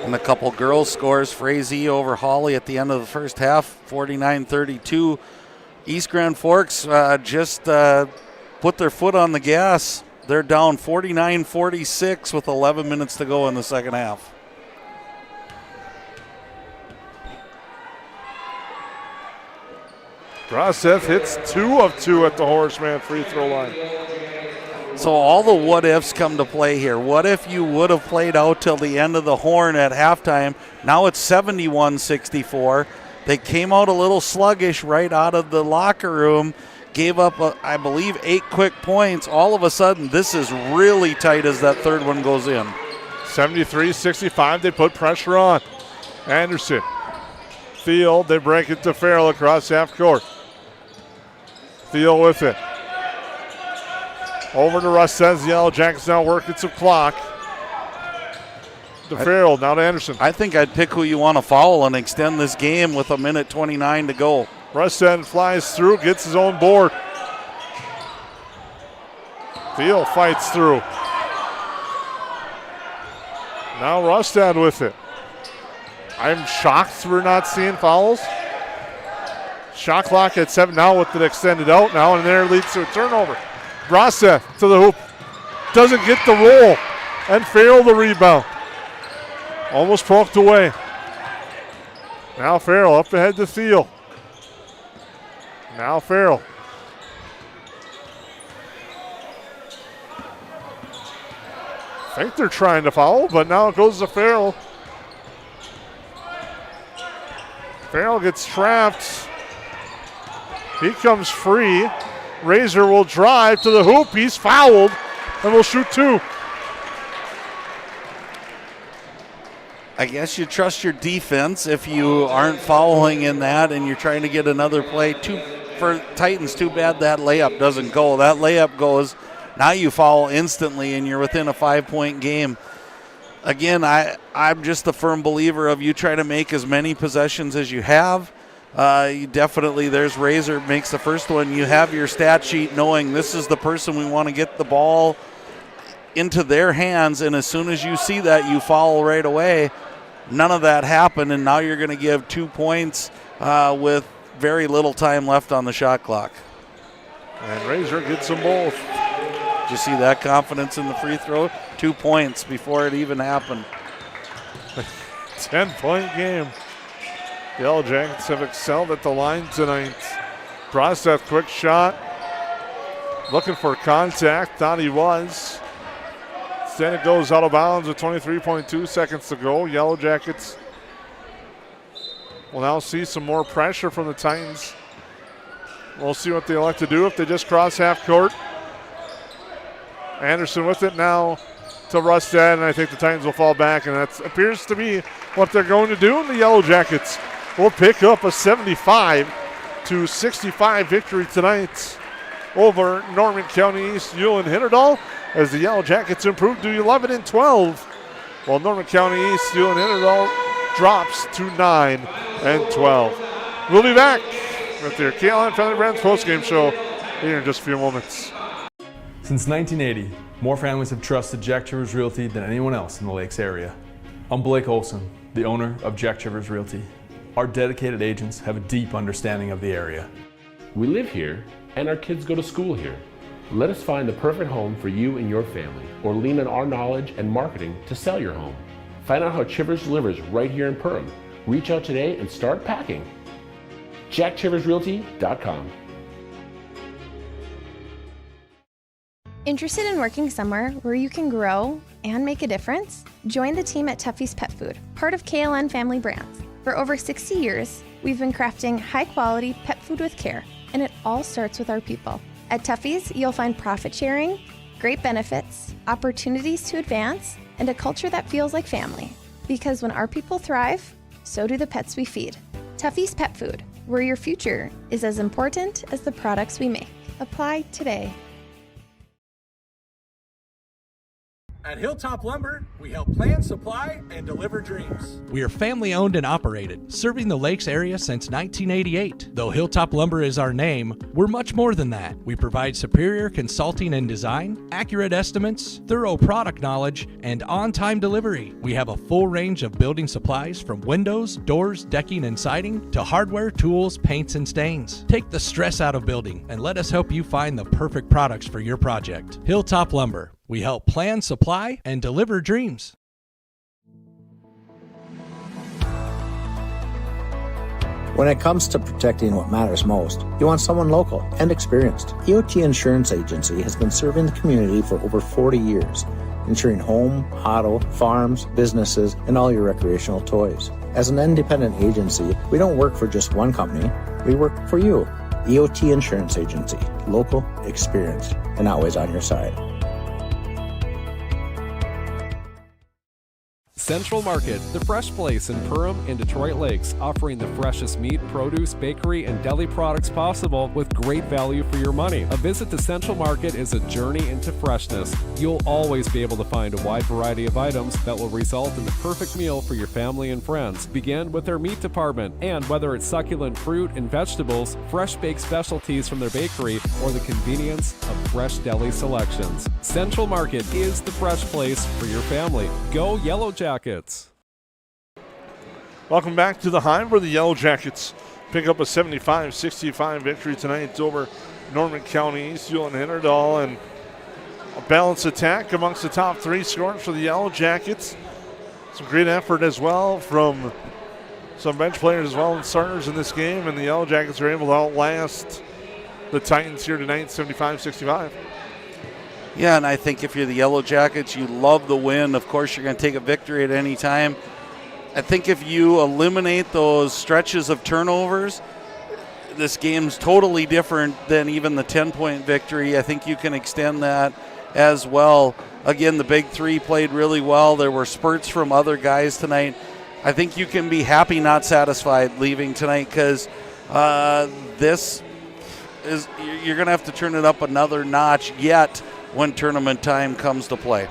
And a couple girls scores. Frazee over Hawley at the end of the first half, 49-32. East Grand Forks just put their foot on the gas. They're down 49-46 with 11 minutes to go in the second half. Broseth hits 2 of 2 at the Horseman free throw line. So all the what ifs come to play here. What if you would have played out till the end of the horn at halftime? Now it's 71-64. They came out a little sluggish right out of the locker room, gave up, I believe, 8 quick points. All of a sudden, this is really tight as that 3rd one goes in. 73-65, they put pressure on. Anderson, Thiel, they break it to Farrell across half court. Thiel with it. Over to Russ says the Yellow Jackets now working some clock. To Farrell, now to Anderson. I think I'd pick who you want to foul and extend this game with 1:29 to go. Rusten flies through, gets his own board. Thiel fights through. Now Rustad with it. I'm shocked we're not seeing fouls. Shot clock at 7 now with it extended out now, and there leads to a turnover. Broseth to the hoop. Doesn't get the roll, and Farrell the rebound. Almost poked away. Now Farrell up ahead to Thiel. Now Farrell. I think they're trying to foul, but now it goes to Farrell. Farrell gets trapped. He comes free. Razor will drive to the hoop. He's fouled and will shoot 2. I guess you trust your defense if you aren't fouling in that and you're trying to get another play. For Titans, too bad that layup doesn't go. That layup goes. Now you foul instantly and you're within a 5-point game. Again, I'm just a firm believer of you try to make as many possessions as you have. You definitely, there's Razor makes the first one. You have your stat sheet knowing this is the person we want to get the ball into their hands, and as soon as you see that, you foul right away. None of that happened, and now you're going to give 2 points with very little time left on the shot clock. And Razor gets them both. Did you see that confidence in the free throw? 2 points before it even happened. 10-point game. The Yellow Jackets have excelled at the line tonight. Broseth, quick shot. Looking for contact. Thought he was. Instead it goes out of bounds with 23.2 seconds to go. Yellow Jackets will now see some more pressure from the Titans. We'll see what they elect to do if they just cross half court. Anderson with it now to Rustad, and I think the Titans will fall back, and that appears to be what they're going to do. And the Yellow Jackets will pick up a 75-65 victory tonight over Norman County East Ulen-Hitterdal as the Yellow Jackets improve to 11-12, while Norman County East Ulen-Hitterdal drops to 9-12. We'll be back with their KLN Family Brands postgame show here in just a few moments. Since 1980, more families have trusted Jack Chivers Realty than anyone else in the Lakes area. I'm Blake Olson, the owner of Jack Chivers Realty. Our dedicated agents have a deep understanding of the area. We live here, and our kids go to school here. Let us find the perfect home for you and your family, or lean on our knowledge and marketing to sell your home. Find out how Chivers delivers right here in Perham. Reach out today and start packing. JackChiversRealty.com. Interested in working somewhere where you can grow and make a difference? Join the team at Tuffy's Pet Food, part of KLN Family Brands. For over 60 years, we've been crafting high-quality pet food with care, and it all starts with our people. At Tuffy's, you'll find profit sharing, great benefits, opportunities to advance, and a culture that feels like family. Because when our people thrive, so do the pets we feed. Tuffy's Pet Food, where your future is as important as the products we make. Apply today. At Hilltop Lumber, we help plan, supply, and deliver dreams. We are family owned and operated, serving the Lakes area since 1988. Though Hilltop Lumber is our name, we're much more than that. We provide superior consulting and design, accurate estimates, thorough product knowledge, and on-time delivery. We have a full range of building supplies from windows, doors, decking, and siding to hardware, tools, paints, and stains. Take the stress out of building and let us help you find the perfect products for your project. Hilltop Lumber. We help plan, supply, and deliver dreams. When it comes to protecting what matters most, you want someone local and experienced. EOT Insurance Agency has been serving the community for over 40 years, insuring home, auto, farms, businesses, and all your recreational toys. As an independent agency, we don't work for just one company, we work for you. EOT Insurance Agency, local, experienced, and always on your side. Central Market, the fresh place in Perham and Detroit Lakes, offering the freshest meat, produce, bakery, and deli products possible with great value for your money. A visit to Central Market is a journey into freshness. You'll always be able to find a wide variety of items that will result in the perfect meal for your family and friends. Begin with their meat department, and whether it's succulent fruit and vegetables, fresh baked specialties from their bakery, or the convenience of fresh deli selections, Central Market is the fresh place for your family. Go Yellowjackets! Welcome back to the Hive, where the Yellowjackets pick up a 75-65 victory tonight over Norman County East, Ulen-Hitterdal, and a balanced attack amongst the top three scorers for the Yellowjackets. Some great effort as well from some bench players as well and starters in this game, and the Yellowjackets are able to outlast the Titans here tonight, 75-65. Yeah, and I think if you're the Yellowjackets, you love the win. Of course, you're going to take a victory at any time. I think if you eliminate those stretches of turnovers, this game's totally different than even the 10-point victory. I think you can extend that as well. Again, the big three played really well. There were spurts from other guys tonight. I think you can be happy, not satisfied leaving tonight, because this is, you're going to have to turn it up another notch yet when tournament time comes to play.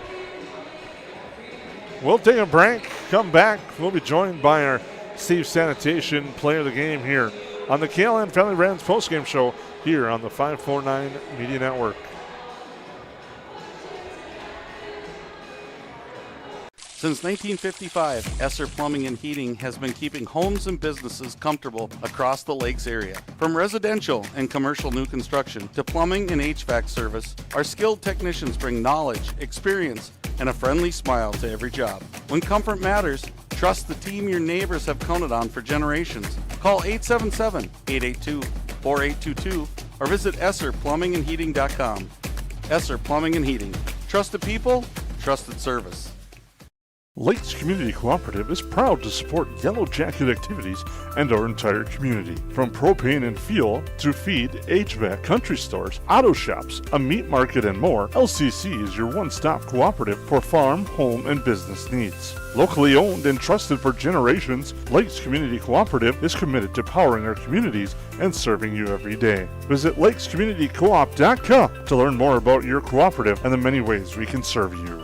We'll take a break, come back. We'll be joined by our Steve Sanitation player of the game here on the KLN Family Brands postgame show here on the 549 Media Network. Since 1955, Esser Plumbing and Heating has been keeping homes and businesses comfortable across the Lakes area. From residential and commercial new construction to plumbing and HVAC service, our skilled technicians bring knowledge, experience, and a friendly smile to every job. When comfort matters, trust the team your neighbors have counted on for generations. Call 877-882-4822 or visit EsserPlumbingandHeating.com. Esser Plumbing and Heating. Trusted people, trusted service. Lakes Community Cooperative is proud to support Yellowjacket activities and our entire community. From propane and fuel to feed, HVAC, country stores, auto shops, a meat market, and more, LCC is your one-stop cooperative for farm, home, and business needs. Locally owned and trusted for generations, Lakes Community Cooperative is committed to powering our communities and serving you every day. Visit lakescommunitycoop.com to learn more about your cooperative and the many ways we can serve you.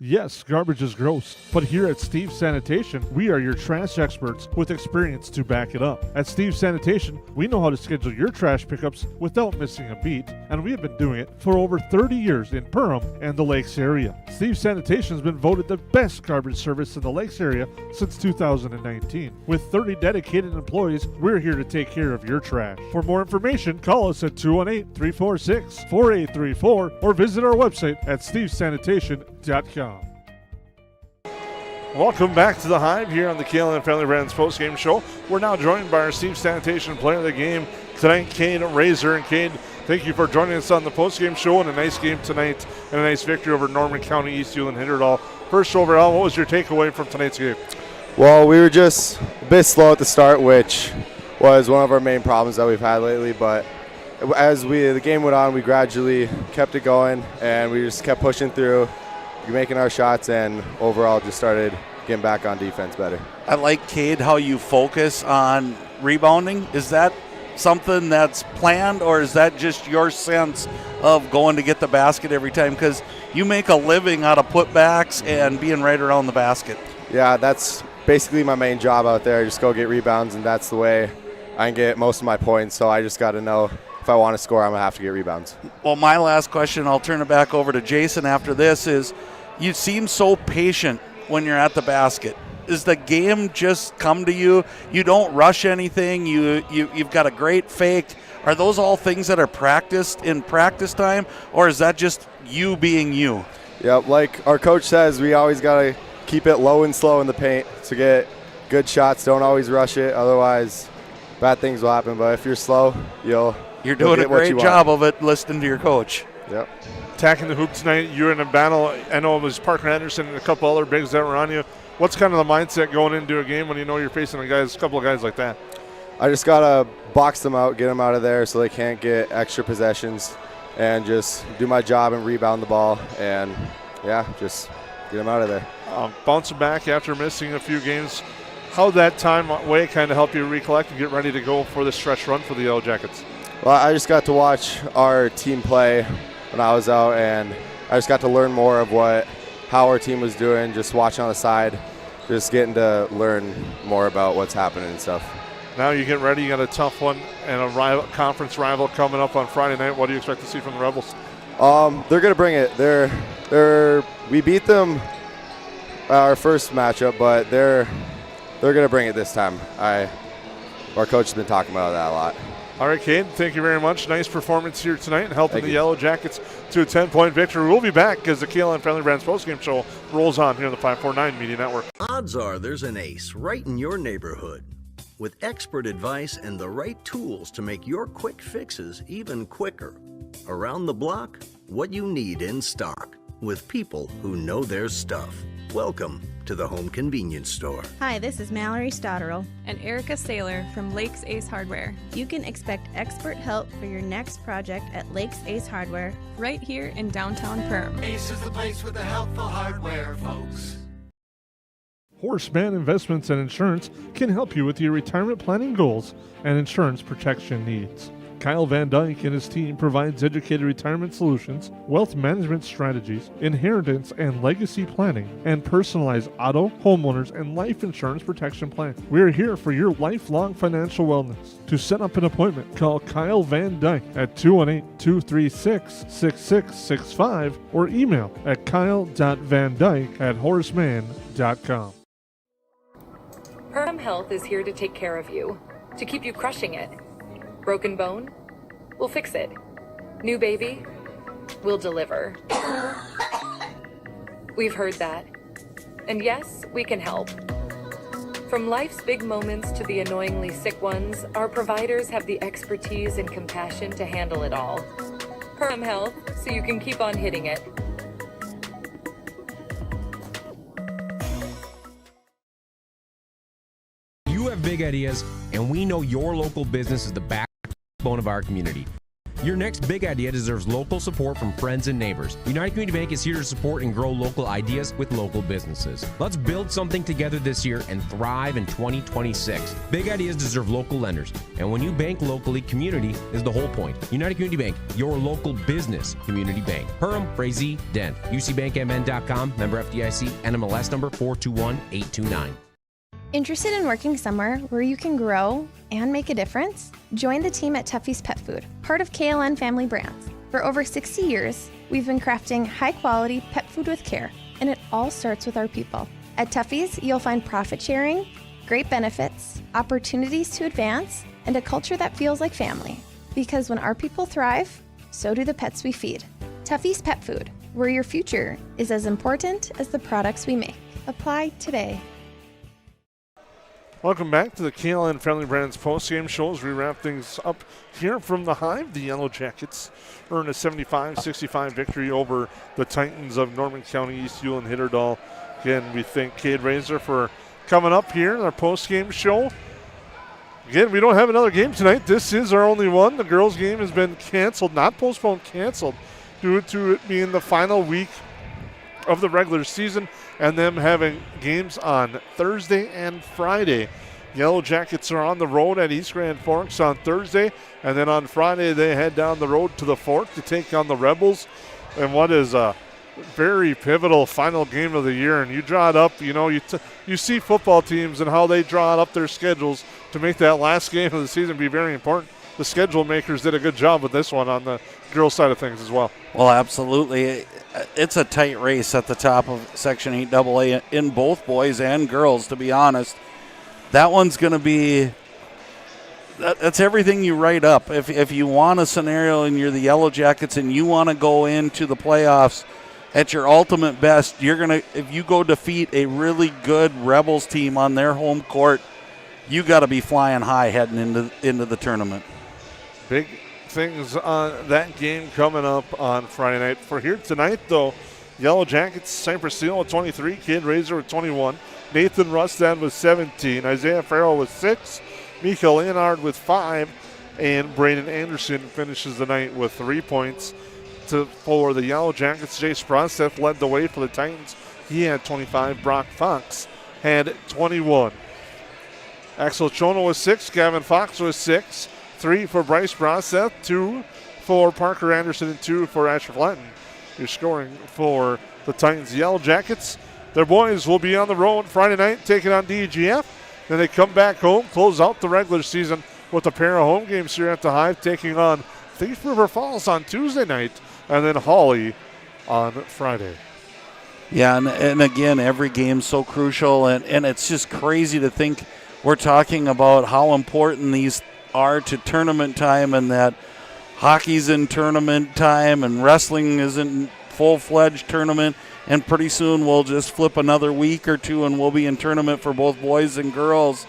Yes, garbage is gross, but here at Steve Sanitation, we are your trash experts with experience to back it up. At Steve Sanitation, we know how to schedule your trash pickups without missing a beat, and we have been doing it for over 30 years in Perham and the Lakes area. Steve Sanitation has been voted the best garbage service in the Lakes area since 2019. With 30 dedicated employees, we're here to take care of your trash. For more information, call us at 218-346-4834 or visit our website at stevesanitation.com. Welcome back to the Hive here on the KLN Family Brands postgame show. We're now joined by our Steve Sanitation player of the game tonight, Cade Razor. And Cade, thank you for joining us on the postgame show and a nice game tonight and a nice victory over Norman County East Ulen-Hitterdal. First overall, what was your takeaway from tonight's game? Well, we were just a bit slow at the start, which was one of our main problems that we've had lately, but as the game went on, we gradually kept it going, and we just kept pushing through, making our shots, and overall just started getting back on defense better. I like, Cade, how you focus on rebounding. Is that something that's planned, or is that just your sense of going to get the basket every time? Because you make a living out of putbacks and being right around the basket. Yeah, that's basically my main job out there. Just go get rebounds, and that's the way I can get most of my points. So I just got to know if I want to score, I'm going to have to get rebounds. Well, my last question, I'll turn it back over to Jason after this, is you seem so patient when you're at the basket. Does the game just come to you? You don't rush anything. You've got a great fake. Are those all things that are practiced in practice time, or is that just you being you? Yeah, like our coach says, we always got to keep it low and slow in the paint to get good shots. Don't always rush it, otherwise bad things will happen. But if you're slow, You're doing a great job of it, listening to your coach. Yep. Attacking the hoop tonight, you're in a battle. I know it was Parker Anderson and a couple other bigs that were on you. What's kind of the mindset going into a game when you know you're facing a couple of guys like that? I just got to box them out, get them out of there so they can't get extra possessions, and just do my job and rebound the ball, and, just get them out of there. Bouncing back after missing a few games, how'd that time away kind of help you recollect and get ready to go for the stretch run for the Yellowjackets? Well, I just got to watch our team play when I was out, and I just got to learn more of how our team was doing, just watching on the side, just getting to learn more about what's happening and stuff. Now you get ready, you got a tough one and a conference rival coming up on Friday night. What do you expect to see from the Rebels? They're going to bring it. We beat them our first matchup, but they're going to bring it this time. Our coach has been talking about that a lot. All right, Cade, thank you very much. Nice performance here tonight and helping the Yellowjackets to a 10-point victory. We'll be back as the KLN Family Brands postgame show rolls on here on the 549 Media Network. Odds are there's an ace right in your neighborhood with expert advice and the right tools to make your quick fixes even quicker. Around the block, what you need in stock with people who know their stuff. Welcome to the Home Convenience Store. Hi, this is Mallory Stotterell and Erica Saylor from Lakes Ace Hardware. You can expect expert help for your next project at Lakes Ace Hardware, right here in downtown Perham. Ace is the place with the helpful hardware, folks. Horseman Investments and Insurance can help you with your retirement planning goals and insurance protection needs. Kyle Van Dyke and his team provides educated retirement solutions, wealth management strategies, inheritance and legacy planning, and personalized auto, homeowners, and life insurance protection plans. We are here for your lifelong financial wellness. To set up an appointment, call Kyle Van Dyke at 218-236-6665 or email at kyle.vandyke@horseman.com. Perham Health is here to take care of you, to keep you crushing it. Broken bone? We'll fix it. New baby? We'll deliver. We've heard that. And yes, we can help. From life's big moments to the annoyingly sick ones, our providers have the expertise and compassion to handle it all. Perham Health, so you can keep on hitting it. You have big ideas, and we know your local business is the backbone of our community. Your next big idea deserves local support from friends and neighbors. United Community Bank is here to support and grow local ideas with local businesses. Let's build something together this year and thrive in 2026. Big ideas deserve local lenders, and when you bank locally, community is the whole point. United Community Bank, your local business community bank. Perham, Frazee, Dent. UCBankMN.com, member FDIC, NMLS number 421829. Interested in working somewhere where you can grow and make a difference? Join the team at Tuffy's Pet Food, part of KLN Family Brands. For over 60 years, we've been crafting high-quality pet food with care, and it all starts with our people. At Tuffy's, you'll find profit sharing, great benefits, opportunities to advance, and a culture that feels like family. Because when our people thrive, so do the pets we feed. Tuffy's Pet Food, where your future is as important as the products we make. Apply today. Welcome back to the KLN Family Brands postgame show as we wrap things up here from the Hive. The Yellowjackets earned a 75-65 victory over the Titans of Norman County East Ulen-Hitterdal. Again, we thank Cade Razor for coming up here in our postgame show. Again, we don't have another game tonight. This is our only one. The girls' game has been canceled, not postponed, canceled, due to it being the final week of the regular season and them having games on Thursday and Friday. Yellowjackets are on the road at East Grand Forks on Thursday, and then on Friday they head down the road to the Fork to take on the Rebels in what is a very pivotal final game of the year. And you draw it up, you see football teams and how they draw up their schedules to make that last game of the season be very important. The schedule makers did a good job with this one on the girls' side of things as well. Well, absolutely. It's a tight race at the top of Section 8AA in both boys and girls, to be honest. That one's going to be – that's everything you write up. If you want a scenario and you're the Yellowjackets and you want to go into the playoffs at your ultimate best, you're going to – if you go defeat a really good Rebels team on their home court, you got to be flying high heading into the tournament. Big things on that game coming up on Friday night. For here tonight, though, Yellowjackets, Cypress Seal with 23, Cade Razor with 21, Nathan Rustad with 17, Isaiah Farrell with 6, Mika Leonard with 5, and Braden Anderson finishes the night with 3 points. For the Yellowjackets, Jace Bronseth led the way for the Titans. He had 25. Brock Fox had 21. Axel Chono was 6, Gavin Fox was 6, 3 for Bryce Bronseth, 2 for Parker Anderson, and 2 for Asher Flanton. You're scoring for the Titans. Yellowjackets, their boys will be on the road Friday night taking on DGF. Then they come back home, close out the regular season with a pair of home games here at the Hive, taking on Thief River Falls on Tuesday night and then Hawley on Friday. Yeah, and again, every game's so crucial, and it's just crazy to think we're talking about how important these are to tournament time, and that hockey's in tournament time and wrestling is in full-fledged tournament, and pretty soon we'll just flip another week or two and we'll be in tournament for both boys and girls.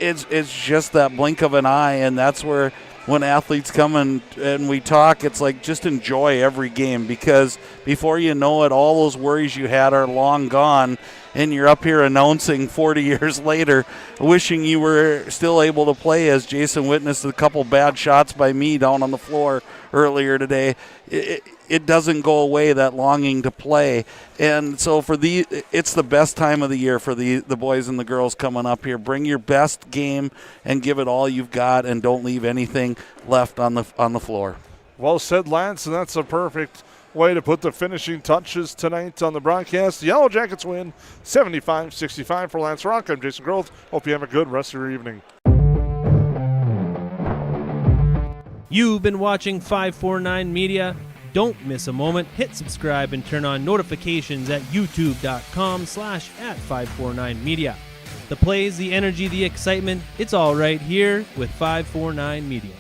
It's just that blink of an eye, and that's where when athletes come and we talk, it's like just enjoy every game, because before you know it, all those worries you had are long gone, and you're up here announcing 40 years later, wishing you were still able to play, as Jason witnessed a couple bad shots by me down on the floor earlier today. It doesn't go away, that longing to play. And so it's the best time of the year for the boys and the girls coming up here. Bring your best game and give it all you've got, and don't leave anything left on the floor. Well said, Lance, and that's a perfect way to put the finishing touches tonight on the broadcast. The Yellowjackets win 75-65 for Lance Rock. I'm Jason Groth. Hope you have a good rest of your evening. You've been watching 549 Media. Don't miss a moment. Hit subscribe and turn on notifications at youtube.com/@549media. The plays, the energy, the excitement, it's all right here with 549 Media.